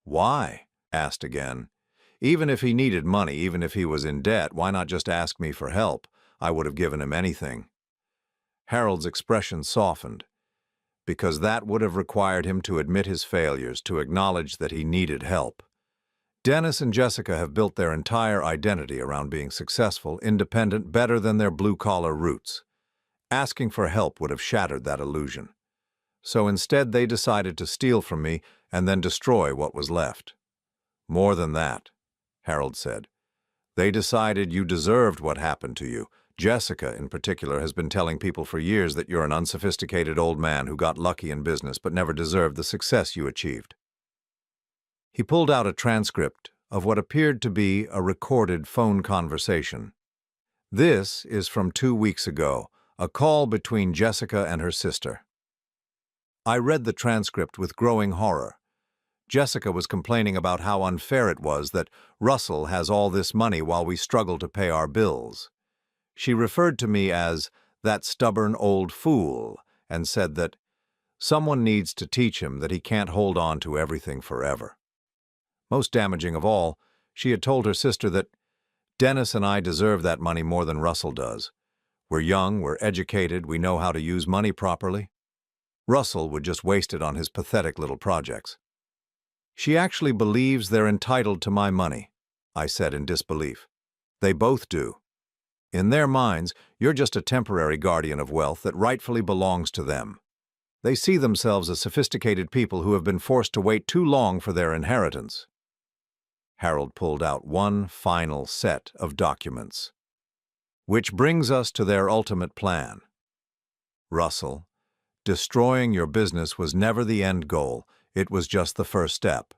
Why? Asked again. Even if he needed money, even if he was in debt, why not just ask me for help? I would have given him anything. Harold's expression softened. Because that would have required him to admit his failures, to acknowledge that he needed help. Dennis and Jessica have built their entire identity around being successful, independent, better than their blue-collar roots. Asking for help would have shattered that illusion. So instead they decided to steal from me and then destroy what was left. More than that, Harold said. They decided you deserved what happened to you. Jessica, in particular, has been telling people for years that you're an unsophisticated old man who got lucky in business but never deserved the success you achieved. He pulled out a transcript of what appeared to be a recorded phone conversation. This is from 2 weeks ago, a call between Jessica and her sister. I read the transcript with growing horror. Jessica was complaining about how unfair it was that Russell has all this money while we struggle to pay our bills. She referred to me as that stubborn old fool and said that someone needs to teach him that he can't hold on to everything forever. Most damaging of all, she had told her sister that Dennis and I deserve that money more than Russell does. We're young, we're educated, we know how to use money properly. Russell would just waste it on his pathetic little projects. She actually believes they're entitled to my money, I said in disbelief. They both do. In their minds, you're just a temporary guardian of wealth that rightfully belongs to them. They see themselves as sophisticated people who have been forced to wait too long for their inheritance. Harold pulled out one final set of documents. Which brings us to their ultimate plan. Russell, destroying your business was never the end goal, it was just the first step.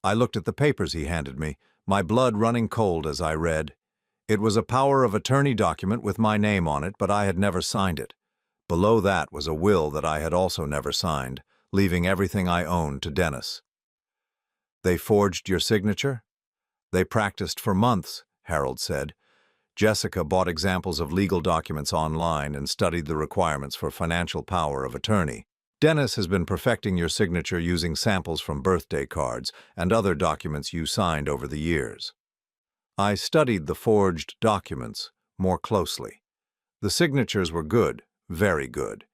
I looked at the papers he handed me, my blood running cold as I read. It was a power of attorney document with my name on it, but I had never signed it. Below that was a will that I had also never signed, leaving everything I owned to Dennis. They forged your signature? They practiced for months, Harold said. Jessica bought examples of legal documents online and studied the requirements for financial power of attorney. Dennis has been perfecting your signature using samples from birthday cards and other documents you signed over the years. I studied the forged documents more closely. The signatures were good, very good.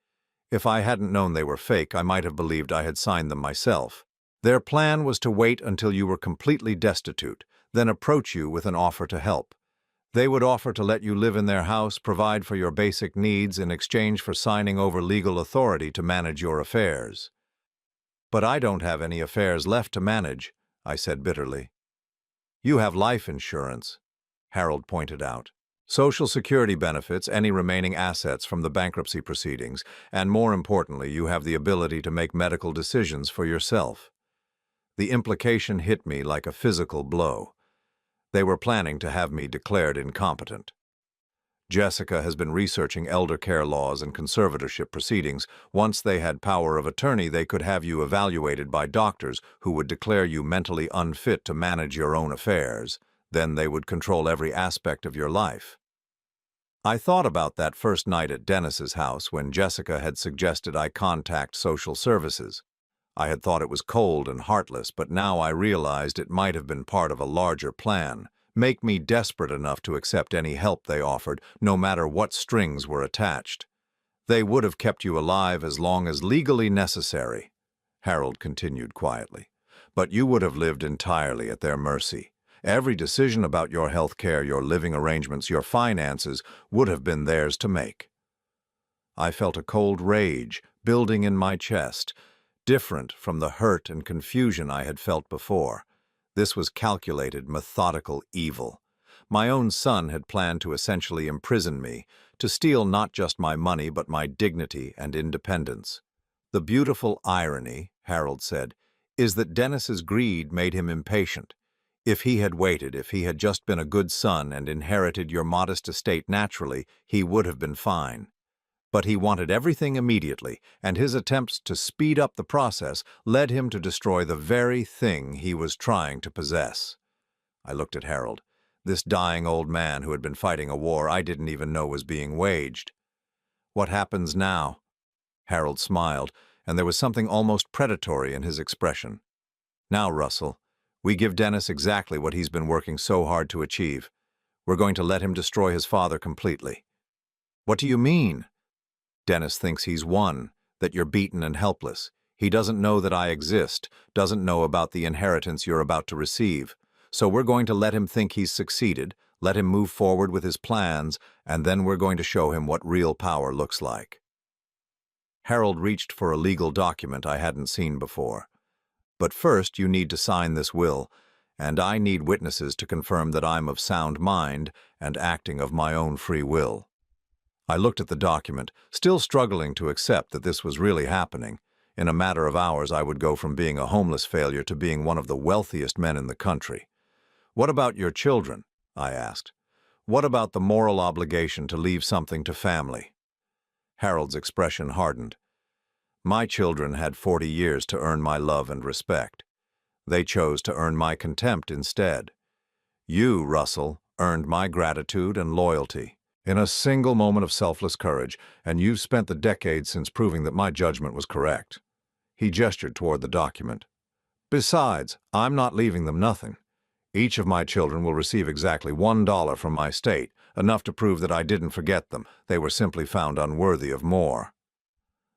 If I hadn't known they were fake, I might have believed I had signed them myself. Their plan was to wait until you were completely destitute, then approach you with an offer to help. They would offer to let you live in their house, provide for your basic needs in exchange for signing over legal authority to manage your affairs. But I don't have any affairs left to manage, I said bitterly. You have life insurance, Harold pointed out. Social Security benefits, any remaining assets from the bankruptcy proceedings, and more importantly, you have the ability to make medical decisions for yourself. The implication hit me like a physical blow. They were planning to have me declared incompetent. Jessica has been researching elder care laws and conservatorship proceedings. Once they had power of attorney, they could have you evaluated by doctors who would declare you mentally unfit to manage your own affairs. Then they would control every aspect of your life. I thought about that first night at Dennis's house when Jessica had suggested I contact social services. I had thought it was cold and heartless, but now I realized it might have been part of a larger plan, make me desperate enough to accept any help they offered, no matter what strings were attached. They would have kept you alive as long as legally necessary, Harold continued quietly, but you would have lived entirely at their mercy. Every decision about your health care, your living arrangements, your finances would have been theirs to make. I felt a cold rage building in my chest, different from the hurt and confusion I had felt before. This was calculated, methodical evil. My own son had planned to essentially imprison me, to steal not just my money but my dignity and independence. The beautiful irony, Harold said, is that Dennis's greed made him impatient. If he had waited, if he had just been a good son and inherited your modest estate naturally, he would have been fine. But he wanted everything immediately, and his attempts to speed up the process led him to destroy the very thing he was trying to possess. I looked at Harold, this dying old man who had been fighting a war I didn't even know was being waged. What happens now? Harold smiled, and there was something almost predatory in his expression. Now, Russell, we give Dennis exactly what he's been working so hard to achieve. We're going to let him destroy his father completely. What do you mean? Dennis thinks he's won, that you're beaten and helpless. He doesn't know that I exist, doesn't know about the inheritance you're about to receive. So we're going to let him think he's succeeded, let him move forward with his plans, and then we're going to show him what real power looks like. Harold reached for a legal document I hadn't seen before. But first you need to sign this will, and I need witnesses to confirm that I'm of sound mind and acting of my own free will. I looked at the document, still struggling to accept that this was really happening. In a matter of hours, I would go from being a homeless failure to being one of the wealthiest men in the country. What about your children? I asked. What about the moral obligation to leave something to family? Harold's expression hardened. My children had 40 years to earn my love and respect. They chose to earn my contempt instead. You, Russell, earned my gratitude and loyalty. In a single moment of selfless courage, and you've spent the decades since proving that my judgment was correct. He gestured toward the document. Besides, I'm not leaving them nothing. Each of my children will receive exactly $1 from my state, enough to prove that I didn't forget them. They were simply found unworthy of more.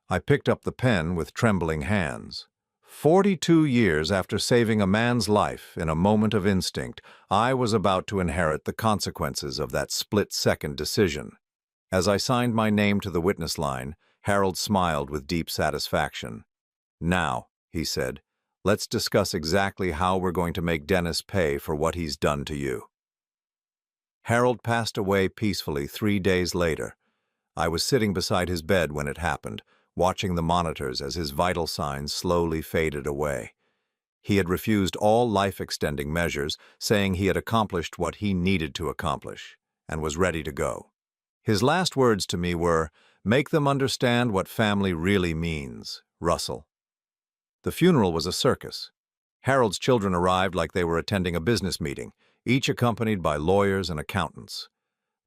I picked up the pen with trembling hands. 42 years after saving a man's life in a moment of instinct, I was about to inherit the consequences of that split-second decision. As I signed my name to the witness line, Harold smiled with deep satisfaction. Now, he said, let's discuss exactly how we're going to make Dennis pay for what he's done to you. Harold passed away peacefully 3 days later. I was sitting beside his bed when it happened, watching the monitors as his vital signs slowly faded away. He had refused all life-extending measures, saying he had accomplished what he needed to accomplish, and was ready to go. His last words to me were, "Make them understand what family really means, Russell." The funeral was a circus. Harold's children arrived like they were attending a business meeting, each accompanied by lawyers and accountants.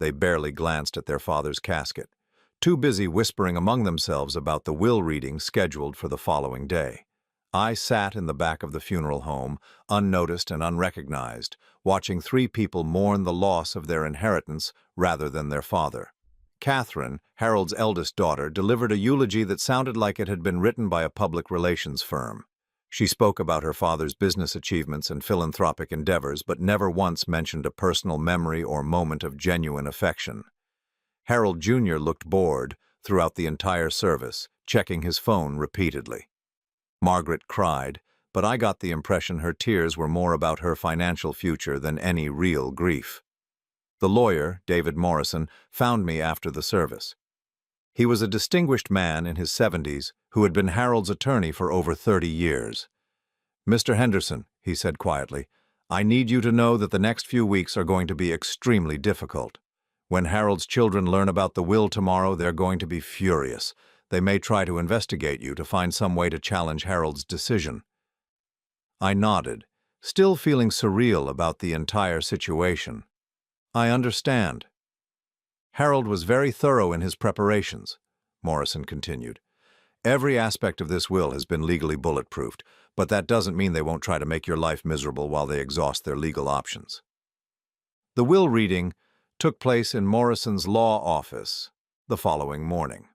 They barely glanced at their father's casket, too busy whispering among themselves about the will reading scheduled for the following day. I sat in the back of the funeral home, unnoticed and unrecognized, watching three people mourn the loss of their inheritance rather than their father. Catherine, Harold's eldest daughter, delivered a eulogy that sounded like it had been written by a public relations firm. She spoke about her father's business achievements and philanthropic endeavors, but never once mentioned a personal memory or moment of genuine affection. Harold Jr. looked bored throughout the entire service, checking his phone repeatedly. Margaret cried, but I got the impression her tears were more about her financial future than any real grief. The lawyer, David Morrison, found me after the service. He was a distinguished man in his 70s who had been Harold's attorney for over 30 years. "Mr. Henderson," he said quietly, "I need you to know that the next few weeks are going to be extremely difficult. When Harold's children learn about the will tomorrow, they're going to be furious. They may try to investigate you to find some way to challenge Harold's decision." I nodded, still feeling surreal about the entire situation. "I understand." "Harold was very thorough in his preparations," Morrison continued. "Every aspect of this will has been legally bulletproofed, but that doesn't mean they won't try to make your life miserable while they exhaust their legal options." The will reading took place in Morrison's law office the following morning.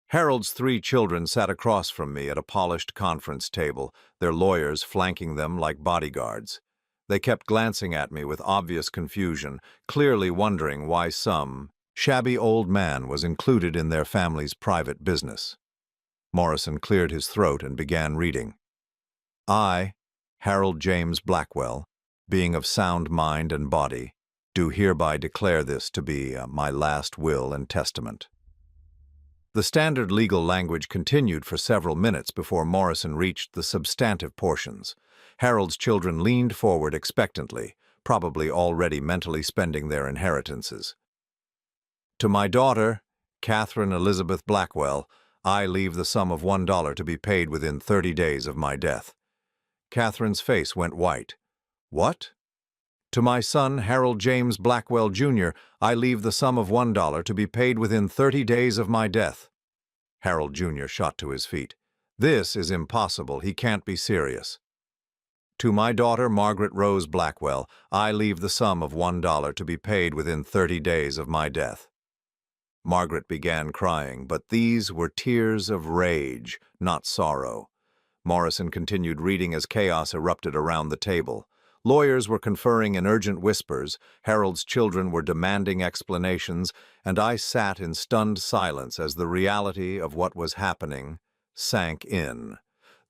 Harold's three children sat across from me at a polished conference table, their lawyers flanking them like bodyguards. They kept glancing at me with obvious confusion, clearly wondering why some shabby old man was included in their family's private business. Morrison cleared his throat and began reading. "I, Harold James Blackwell, being of sound mind and body, do hereby declare this to be my last will and testament." The standard legal language continued for several minutes before Morrison reached the substantive portions. Harold's children leaned forward expectantly, probably already mentally spending their inheritances. "To my daughter, Catherine Elizabeth Blackwell, I leave the sum of $1 to be paid within 30 days of my death." Catherine's face went white. "What?" "To my son, Harold James Blackwell, Jr., I leave the sum of $1 to be paid within 30 days of my death." Harold Jr. shot to his feet. "This is impossible. He can't be serious." "To my daughter, Margaret Rose Blackwell, I leave the sum of $1 to be paid within 30 days of my death." Margaret began crying, but these were tears of rage, not sorrow. Morrison continued reading as chaos erupted around the table. Lawyers were conferring in urgent whispers, Harold's children were demanding explanations, and I sat in stunned silence as the reality of what was happening sank in.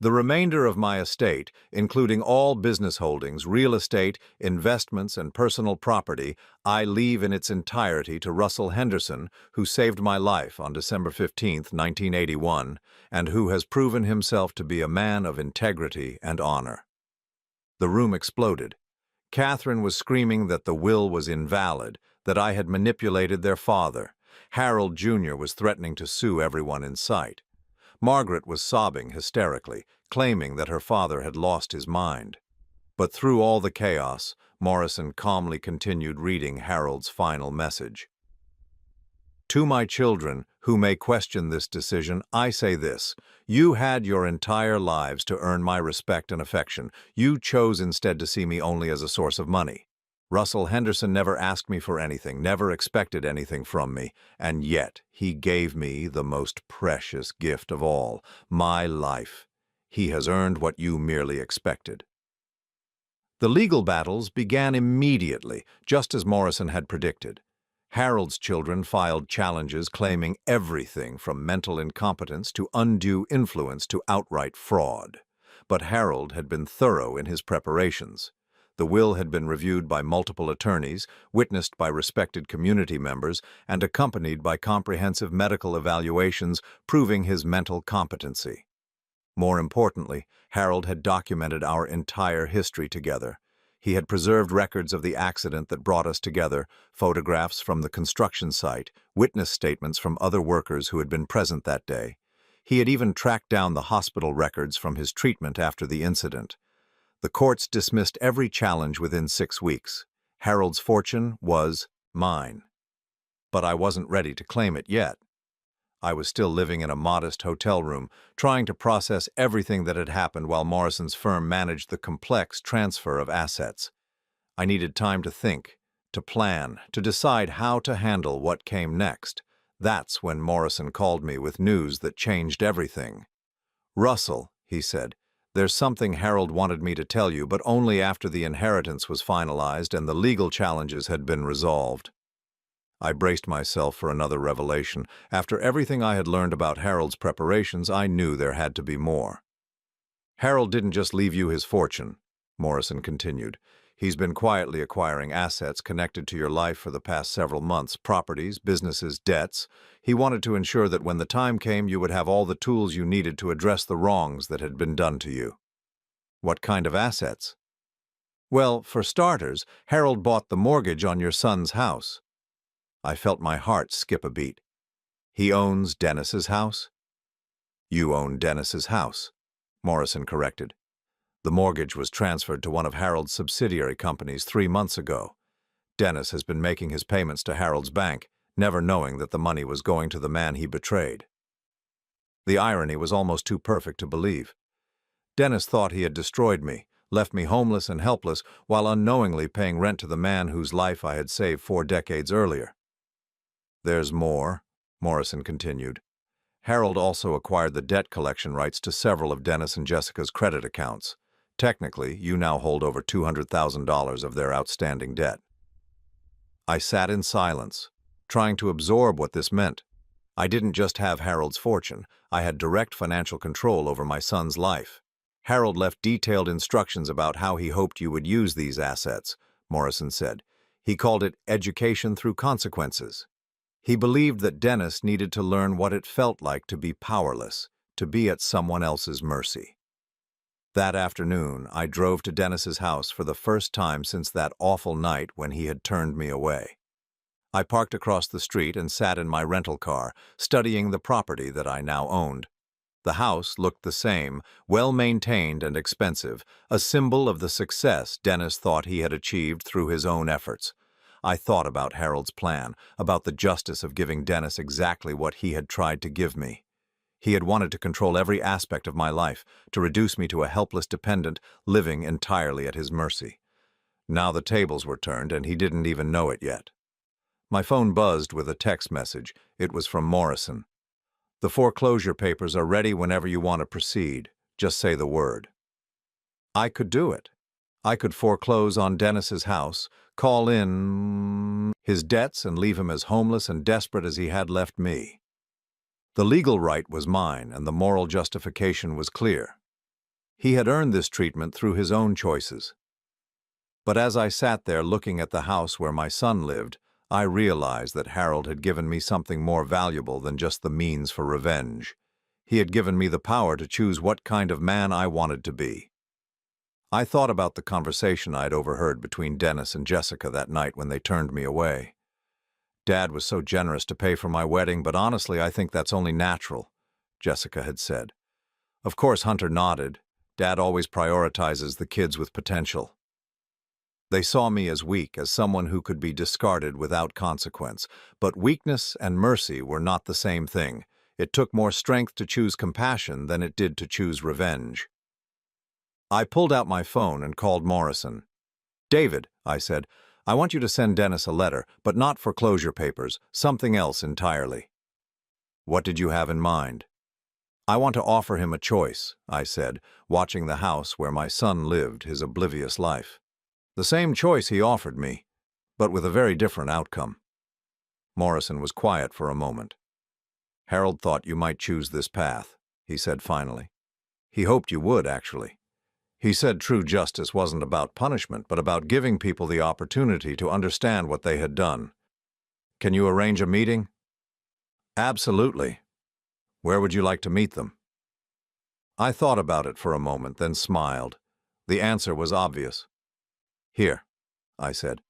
The remainder of my estate, including all business holdings, real estate, investments, and personal property, I leave in its entirety to Russell Henderson, who saved my life on December 15, 1981, and who has proven himself to be a man of integrity and honor. The room exploded. Catherine was screaming that the will was invalid, that I had manipulated their father. Harold Jr. was threatening to sue everyone in sight. Margaret was sobbing hysterically, claiming that her father had lost his mind. But through all the chaos, Morrison calmly continued reading Harold's final message. "To my children, who may question this decision, I say this. You had your entire lives to earn my respect and affection. You chose instead to see me only as a source of money. Russell Henderson never asked me for anything, never expected anything from me, and yet he gave me the most precious gift of all, my life. He has earned what you merely expected." The legal battles began immediately, just as Morrison had predicted. Harold's children filed challenges claiming everything from mental incompetence to undue influence to outright fraud. But Harold had been thorough in his preparations. The will had been reviewed by multiple attorneys, witnessed by respected community members, and accompanied by comprehensive medical evaluations proving his mental competency. More importantly, Harold had documented our entire history together. He had preserved records of the accident that brought us together, photographs from the construction site, witness statements from other workers who had been present that day. He had even tracked down the hospital records from his treatment after the incident. The courts dismissed every challenge within 6 weeks. Harold's fortune was mine. But I wasn't ready to claim it yet. I was still living in a modest hotel room, trying to process everything that had happened while Morrison's firm managed the complex transfer of assets. I needed time to think, to plan, to decide how to handle what came next. That's when Morrison called me with news that changed everything. "Russell," he said, "there's something Harold wanted me to tell you, but only after the inheritance was finalized and the legal challenges had been resolved." I braced myself for another revelation. After everything I had learned about Harold's preparations, I knew there had to be more. "Harold didn't just leave you his fortune," Morrison continued. "He's been quietly acquiring assets connected to your life for the past several months, properties, businesses, debts. He wanted to ensure that when the time came, you would have all the tools you needed to address the wrongs that had been done to you." "What kind of assets?" "Well, for starters, Harold bought the mortgage on your son's house." I felt my heart skip a beat. "He owns Dennis's house?" "You own Dennis's house," Morrison corrected. "The mortgage was transferred to one of Harold's subsidiary companies 3 months ago. Dennis has been making his payments to Harold's bank, never knowing that the money was going to the man he betrayed." The irony was almost too perfect to believe. Dennis thought he had destroyed me, left me homeless and helpless, while unknowingly paying rent to the man whose life I had saved 4 decades earlier. "There's more," Morrison continued. "Harold also acquired the debt collection rights to several of Dennis and Jessica's credit accounts. Technically, you now hold over $200,000 of their outstanding debt." I sat in silence, trying to absorb what this meant. I didn't just have Harold's fortune, I had direct financial control over my son's life. "Harold left detailed instructions about how he hoped you would use these assets," Morrison said. "He called it education through consequences." He believed that Dennis needed to learn what it felt like to be powerless, to be at someone else's mercy. That afternoon, I drove to Dennis's house for the first time since that awful night when he had turned me away. I parked across the street and sat in my rental car, studying the property that I now owned. The house looked the same, well-maintained and expensive, a symbol of the success Dennis thought he had achieved through his own efforts. I thought about Harold's plan, about the justice of giving Dennis exactly what he had tried to give me. He had wanted to control every aspect of my life, to reduce me to a helpless dependent, living entirely at his mercy. Now the tables were turned, and he didn't even know it yet. My phone buzzed with a text message. It was from Morrison. "The foreclosure papers are ready whenever you want to proceed. Just say the word." I could do it. I could foreclose on Dennis's house, call in his debts, and leave him as homeless and desperate as he had left me. The legal right was mine, and the moral justification was clear. He had earned this treatment through his own choices. But as I sat there looking at the house where my son lived, I realized that Harold had given me something more valuable than just the means for revenge. He had given me the power to choose what kind of man I wanted to be. I thought about the conversation I'd overheard between Dennis and Jessica that night when they turned me away. "Dad was so generous to pay for my wedding, but honestly, I think that's only natural," Jessica had said. Of course, Hunter nodded. "Dad always prioritizes the kids with potential." They saw me as weak, as someone who could be discarded without consequence. But weakness and mercy were not the same thing. It took more strength to choose compassion than it did to choose revenge. I pulled out my phone and called Morrison. "David," I said, "I want you to send Dennis a letter, but not foreclosure papers, something else entirely." "What did you have in mind?" "I want to offer him a choice," I said, watching the house where my son lived his oblivious life. "The same choice he offered me, but with a very different outcome." Morrison was quiet for a moment. "Harold thought you might choose this path," he said finally. "He hoped you would, actually. He said true justice wasn't about punishment, but about giving people the opportunity to understand what they had done. Can you arrange a meeting?" "Absolutely. Where would you like to meet them?" I thought about it for a moment, then smiled. The answer was obvious. "Here," I said.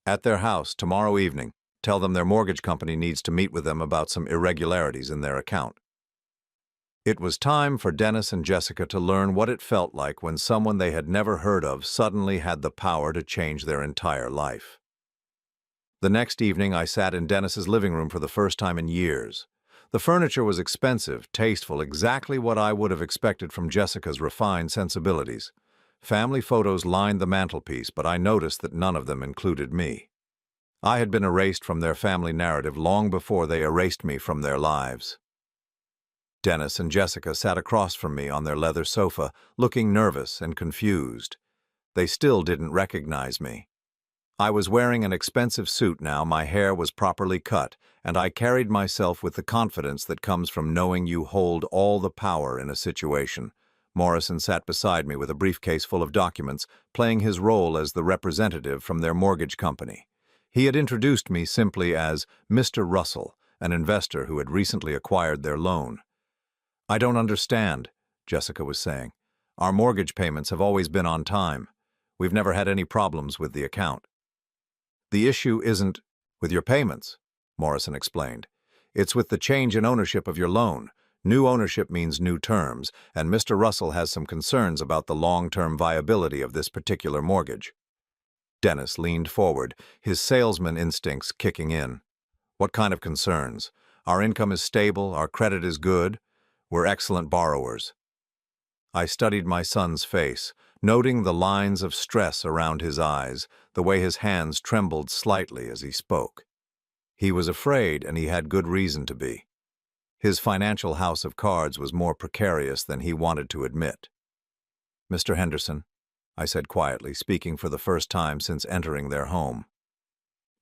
"At their house tomorrow evening. Tell them their mortgage company needs to meet with them about some irregularities in their account." It was time for Dennis and Jessica to learn what it felt like when someone they had never heard of suddenly had the power to change their entire life. The next evening, I sat in Dennis's living room for the first time in years. The furniture was expensive, tasteful, exactly what I would have expected from Jessica's refined sensibilities. Family photos lined the mantelpiece, but I noticed that none of them included me. I had been erased from their family narrative long before they erased me from their lives. Dennis and Jessica sat across from me on their leather sofa, looking nervous and confused. They still didn't recognize me. I was wearing an expensive suit now, my hair was properly cut, and I carried myself with the confidence that comes from knowing you hold all the power in a situation. Morrison sat beside me with a briefcase full of documents, playing his role as the representative from their mortgage company. He had introduced me simply as Mr. Russell, an investor who had recently acquired their loan. "I don't understand," Jessica was saying. "Our mortgage payments have always been on time. We've never had any problems with the account." "The issue isn't with your payments," Morrison explained. "It's with the change in ownership of your loan. New ownership means new terms, and Mr. Russell has some concerns about the long-term viability of this particular mortgage." Dennis leaned forward, his salesman instincts kicking in. "What kind of concerns? Our income is stable, our credit is good. We're excellent borrowers." I studied my son's face, noting the lines of stress around his eyes, the way his hands trembled slightly as he spoke. He was afraid, and he had good reason to be. His financial house of cards was more precarious than he wanted to admit. "Mr. Henderson," I said quietly, speaking for the first time since entering their home.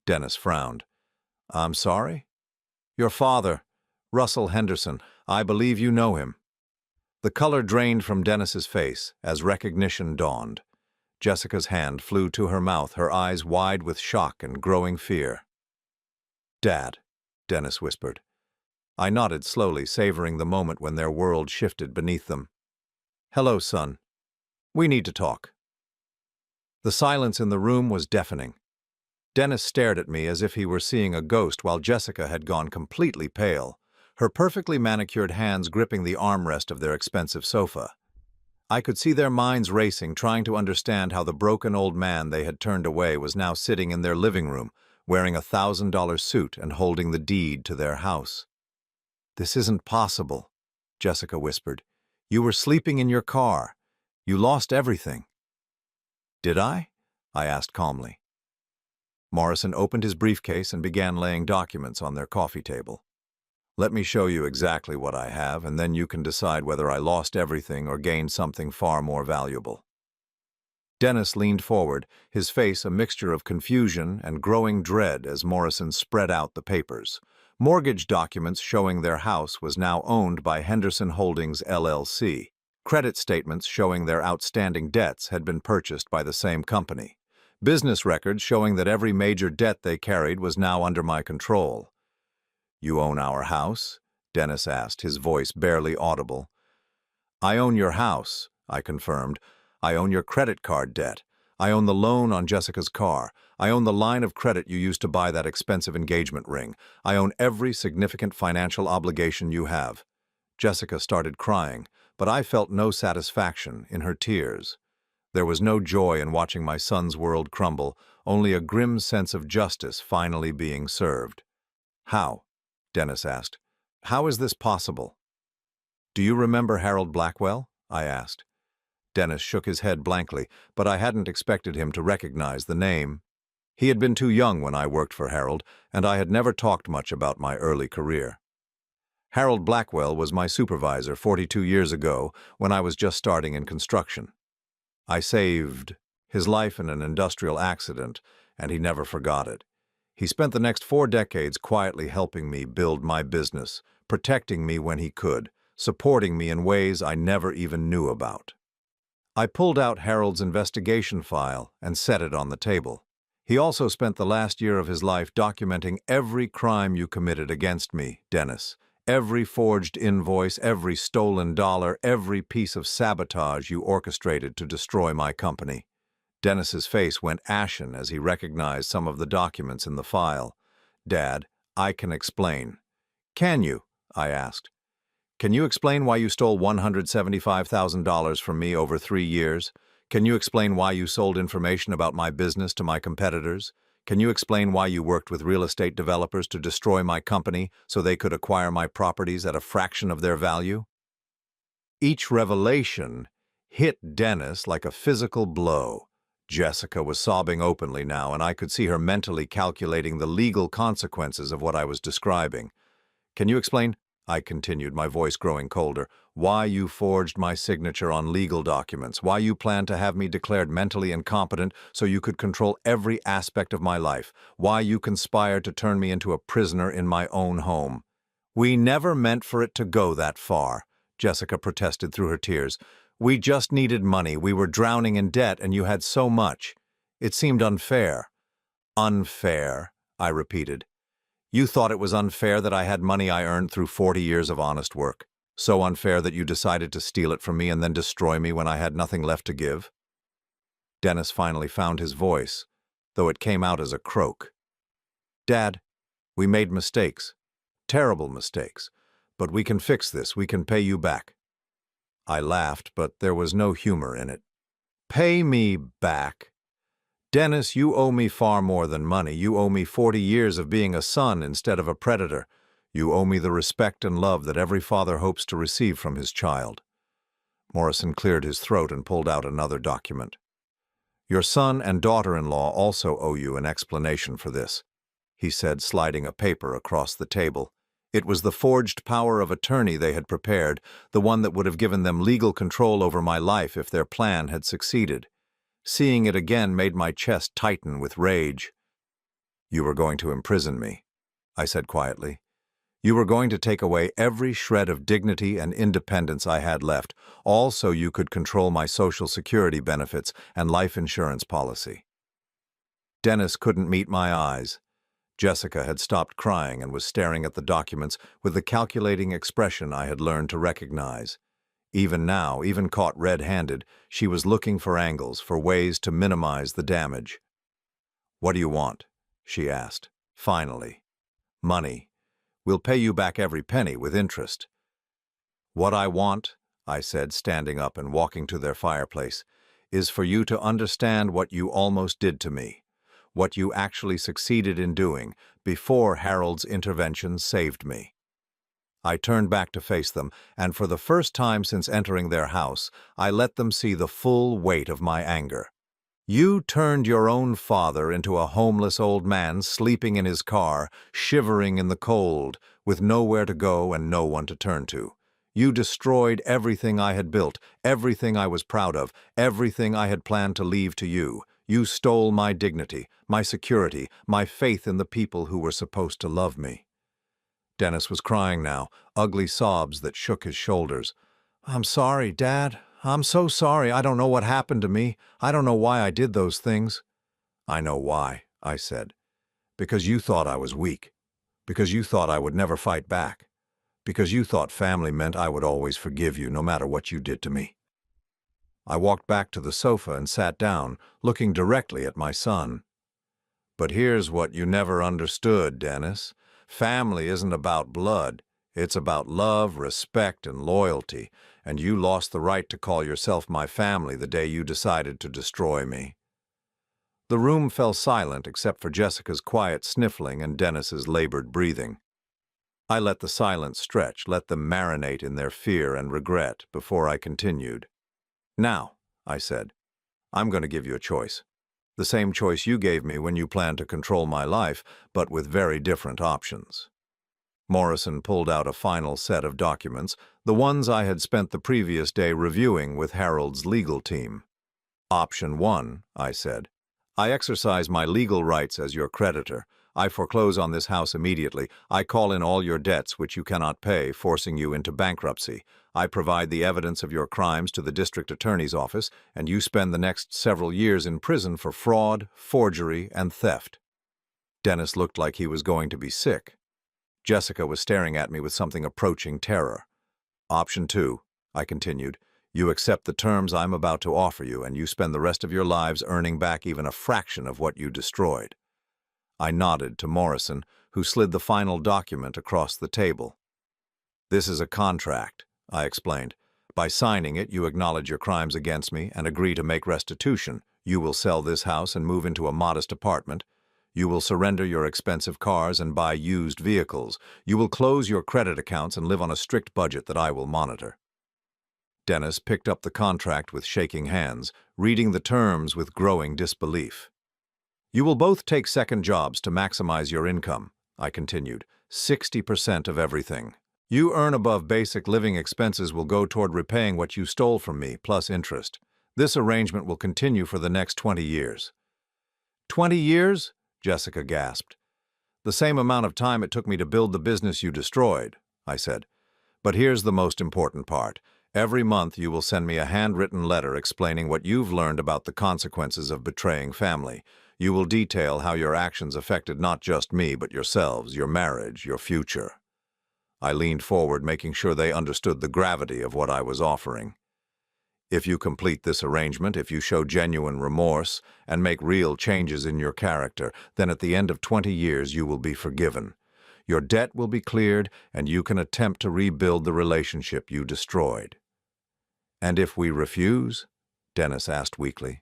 Dennis frowned. "I'm sorry?" "Your father, Russell Henderson. I believe you know him." The color drained from Dennis's face as recognition dawned. Jessica's hand flew to her mouth, her eyes wide with shock and growing fear. "Dad," Dennis whispered. I nodded slowly, savoring the moment when their world shifted beneath them. "Hello, son. We need to talk." The silence in the room was deafening. Dennis stared at me as if he were seeing a ghost, while Jessica had gone completely pale, her perfectly manicured hands gripping the armrest of their expensive sofa. I could see their minds racing, trying to understand how the broken old man they had turned away was now sitting in their living room, wearing a $1,000 suit and holding the deed to their house. "This isn't possible," Jessica whispered. "You were sleeping in your car. You lost everything." "Did I?" I asked calmly. Morrison opened his briefcase and began laying documents on their coffee table. "Let me show you exactly what I have, and then you can decide whether I lost everything or gained something far more valuable." Dennis leaned forward, his face a mixture of confusion and growing dread as Morrison spread out the papers. Mortgage documents showing their house was now owned by Henderson Holdings, LLC. Credit statements showing their outstanding debts had been purchased by the same company. Business records showing that every major debt they carried was now under my control. "You own our house?" Dennis asked, his voice barely audible. "I own your house," I confirmed. "I own your credit card debt. I own the loan on Jessica's car. I own the line of credit you used to buy that expensive engagement ring. I own every significant financial obligation you have." Jessica started crying, but I felt no satisfaction in her tears. There was no joy in watching my son's world crumble, only a grim sense of justice finally being served. "How?" Dennis asked. "How is this possible?" "Do you remember Harold Blackwell?" I asked. Dennis shook his head blankly, but I hadn't expected him to recognize the name. He had been too young when I worked for Harold, and I had never talked much about my early career. "Harold Blackwell was my supervisor 42 years ago when I was just starting in construction. I saved his life in an industrial accident, and he never forgot it. He spent the next 4 decades quietly helping me build my business, protecting me when he could, supporting me in ways I never even knew about." I pulled out Harold's investigation file and set it on the table. "He also spent the last year of his life documenting every crime you committed against me, Dennis. Every forged invoice, every stolen dollar, every piece of sabotage you orchestrated to destroy my company." Dennis's face went ashen as he recognized some of the documents in the file. "Dad, I can explain." "Can you?" I asked. "Can you explain why you stole $175,000 from me over 3 years? Can you explain why you sold information about my business to my competitors? Can you explain why you worked with real estate developers to destroy my company so they could acquire my properties at a fraction of their value? Each revelation hit Dennis like a physical blow. Jessica was sobbing openly now, and I could see her mentally calculating the legal consequences of what I was describing. Can you explain, I continued, my voice growing colder, why you forged my signature on legal documents, why you planned to have me declared mentally incompetent so you could control every aspect of my life, why you conspired to turn me into a prisoner in my own home? We never meant for it to go that far, Jessica protested through her tears. We just needed money. We were drowning in debt, and you had so much. It seemed unfair. Unfair, I repeated. You thought it was unfair that I had money I earned through 40 years of honest work. So unfair that you decided to steal it from me and then destroy me when I had nothing left to give? Dennis finally found his voice, though it came out as a croak. Dad, we made mistakes. Terrible mistakes. But we can fix this. We can pay you back. I laughed, but there was no humor in it. Pay me back? Dennis, you owe me far more than money. You owe me 40 years of being a son instead of a predator. You owe me the respect and love that every father hopes to receive from his child. Morrison cleared his throat and pulled out another document. Your son and daughter-in-law also owe you an explanation for this, he said, sliding a paper across the table. It was the forged power of attorney they had prepared, the one that would have given them legal control over my life if their plan had succeeded. Seeing it again made my chest tighten with rage. You were going to imprison me, I said quietly. You were going to take away every shred of dignity and independence I had left, all so you could control my Social Security benefits and life insurance policy. Dennis couldn't meet my eyes. Jessica had stopped crying and was staring at the documents with the calculating expression I had learned to recognize. Even now, even caught red-handed, she was looking for angles, for ways to minimize the damage. What do you want? She asked, finally. Money. We'll pay you back every penny with interest. What I want, I said, standing up and walking to their fireplace, is for you to understand what you almost did to me. What you actually succeeded in doing before Harold's intervention saved me. I turned back to face them, and for the first time since entering their house, I let them see the full weight of my anger. You turned your own father into a homeless old man sleeping in his car, shivering in the cold, with nowhere to go and no one to turn to. You destroyed everything I had built, everything I was proud of, everything I had planned to leave to you. You stole my dignity, my security, my faith in the people who were supposed to love me. Dennis was crying now, ugly sobs that shook his shoulders. I'm sorry, Dad. I'm so sorry. I don't know what happened to me. I don't know why I did those things. I know why, I said. Because you thought I was weak. Because you thought I would never fight back. Because you thought family meant I would always forgive you no matter what you did to me. I walked back to the sofa and sat down, looking directly at my son. But here's what you never understood, Dennis. Family isn't about blood. It's about love, respect, and loyalty, and you lost the right to call yourself my family the day you decided to destroy me. The room fell silent except for Jessica's quiet sniffling and Dennis's labored breathing. I let the silence stretch, let them marinate in their fear and regret before I continued. Now, I said, I'm going to give you a choice. The same choice you gave me when you planned to control my life, but with very different options. Morrison pulled out a final set of documents, the ones I had spent the previous day reviewing with Harold's legal team. Option 1, I said. I exercise my legal rights as your creditor. I foreclose on this house immediately. I call in all your debts which you cannot pay, forcing you into bankruptcy. I provide the evidence of your crimes to the district attorney's office, and you spend the next several years in prison for fraud, forgery, and theft. Dennis looked like he was going to be sick. Jessica was staring at me with something approaching terror. Option 2, I continued. You accept the terms I'm about to offer you, and you spend the rest of your lives earning back even a fraction of what you destroyed. I nodded to Morrison, who slid the final document across the table. This is a contract, I explained. By signing it, you acknowledge your crimes against me and agree to make restitution. You will sell this house and move into a modest apartment. You will surrender your expensive cars and buy used vehicles. You will close your credit accounts and live on a strict budget that I will monitor." Dennis picked up the contract with shaking hands, reading the terms with growing disbelief. "You will both take second jobs to maximize your income," I continued. 60% of everything. You earn above basic living expenses will go toward repaying what you stole from me, plus interest. This arrangement will continue for the next 20 years. 20 years? Jessica gasped. "The same amount of time it took me to build the business you destroyed," I said. "But here's the most important part. Every month you will send me a handwritten letter explaining what you've learned about the consequences of betraying family. You will detail how your actions affected not just me, but yourselves, your marriage, your future." I leaned forward, making sure they understood the gravity of what I was offering. "If you complete this arrangement, if you show genuine remorse and make real changes in your character, then at the end of 20 years you will be forgiven. Your debt will be cleared and you can attempt to rebuild the relationship you destroyed." "And if we refuse?" Dennis asked weakly.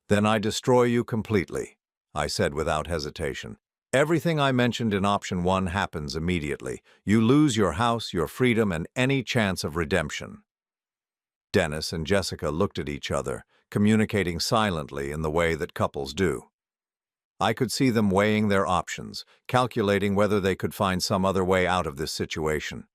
"Then I destroy you completely," I said without hesitation. "Everything I mentioned in option 1 happens immediately. You lose your house, your freedom, and any chance of redemption." Dennis and Jessica looked at each other, communicating silently in the way that couples do. I could see them weighing their options, calculating whether they could find some other way out of this situation.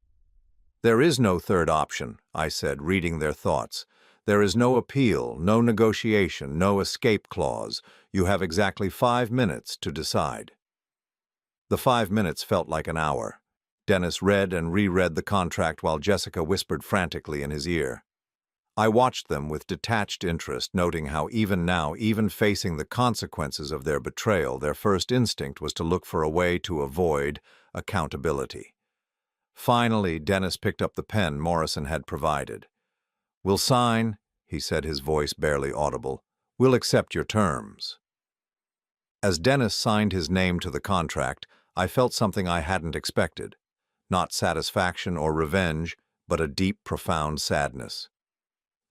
"There is no third option," I said, reading their thoughts. "There is no appeal, no negotiation, no escape clause. You have exactly 5 minutes to decide." The 5 minutes felt like an hour. Dennis read and reread the contract while Jessica whispered frantically in his ear. I watched them with detached interest, noting how even now, even facing the consequences of their betrayal, their first instinct was to look for a way to avoid accountability. Finally, Dennis picked up the pen Morrison had provided. "We'll sign," he said, his voice barely audible. "We'll accept your terms." As Dennis signed his name to the contract, I felt something I hadn't expected. Not satisfaction or revenge, but a deep, profound sadness.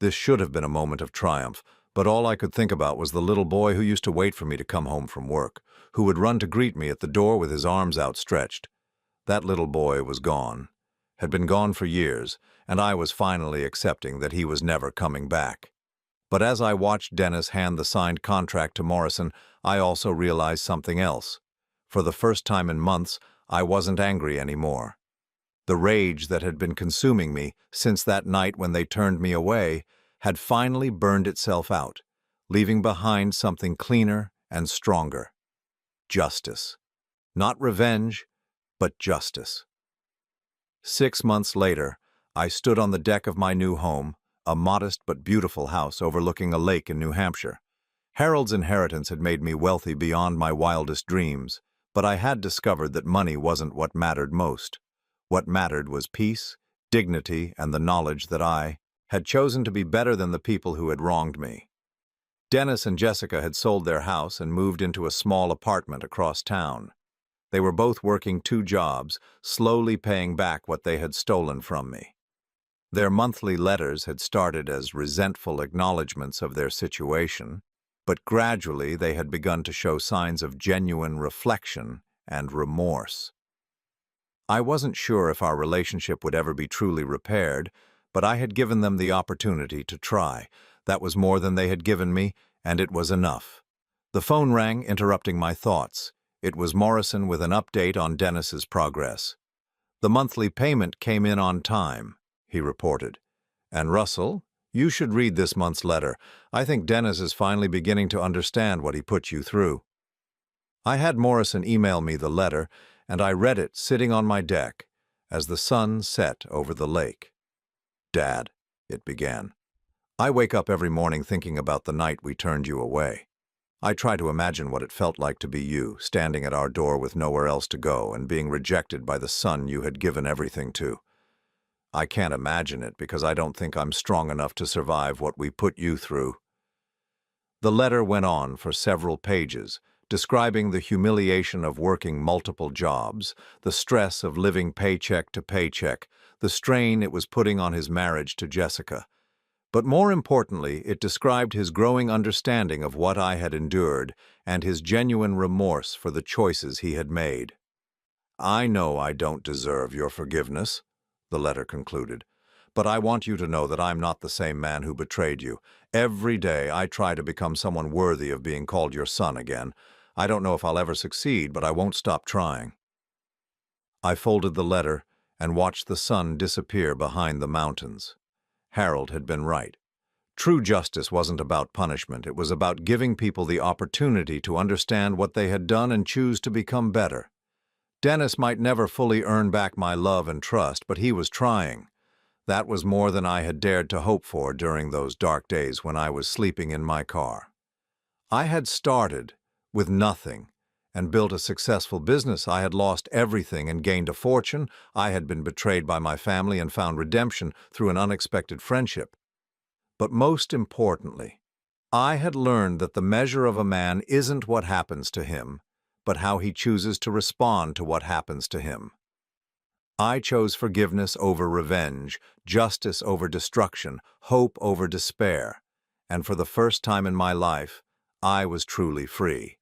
This should have been a moment of triumph, but all I could think about was the little boy who used to wait for me to come home from work, who would run to greet me at the door with his arms outstretched. That little boy was gone, had been gone for years, and I was finally accepting that he was never coming back. But as I watched Dennis hand the signed contract to Morrison, I also realized something else. For the first time in months, I wasn't angry anymore. The rage that had been consuming me since that night when they turned me away had finally burned itself out, leaving behind something cleaner and stronger. Justice. Not revenge, but justice. 6 months later, I stood on the deck of my new home, a modest but beautiful house overlooking a lake in New Hampshire. Harold's inheritance had made me wealthy beyond my wildest dreams, but I had discovered that money wasn't what mattered most. What mattered was peace, dignity, and the knowledge that I had chosen to be better than the people who had wronged me. Dennis and Jessica had sold their house and moved into a small apartment across town. They were both working 2 jobs, slowly paying back what they had stolen from me. Their monthly letters had started as resentful acknowledgments of their situation, but gradually they had begun to show signs of genuine reflection and remorse. I wasn't sure if our relationship would ever be truly repaired, but I had given them the opportunity to try. That was more than they had given me, and it was enough. The phone rang, interrupting my thoughts. It was Morrison with an update on Dennis's progress. "The monthly payment came in on time," he reported. "And Russell, you should read this month's letter. I think Dennis is finally beginning to understand what he put you through." I had Morrison email me the letter, and I read it sitting on my deck as the sun set over the lake. "Dad," it began, "I wake up every morning thinking about the night we turned you away. I try to imagine what it felt like to be you, standing at our door with nowhere else to go and being rejected by the son you had given everything to. I can't imagine it because I don't think I'm strong enough to survive what we put you through." The letter went on for several pages, describing the humiliation of working multiple jobs, the stress of living paycheck to paycheck, the strain it was putting on his marriage to Jessica. But more importantly, it described his growing understanding of what I had endured and his genuine remorse for the choices he had made. "I know I don't deserve your forgiveness," the letter concluded, "but I want you to know that I'm not the same man who betrayed you. Every day I try to become someone worthy of being called your son again. I don't know if I'll ever succeed, but I won't stop trying." I folded the letter and watched the sun disappear behind the mountains. Harold had been right. True justice wasn't about punishment. It was about giving people the opportunity to understand what they had done and choose to become better. Dennis might never fully earn back my love and trust, but he was trying. That was more than I had dared to hope for during those dark days when I was sleeping in my car. I had started with nothing and built a successful business. I had lost everything and gained a fortune. I had been betrayed by my family and found redemption through an unexpected friendship. But most importantly, I had learned that the measure of a man isn't what happens to him, but how he chooses to respond to what happens to him. I chose forgiveness over revenge, justice over destruction, hope over despair, and for the first time in my life, I was truly free.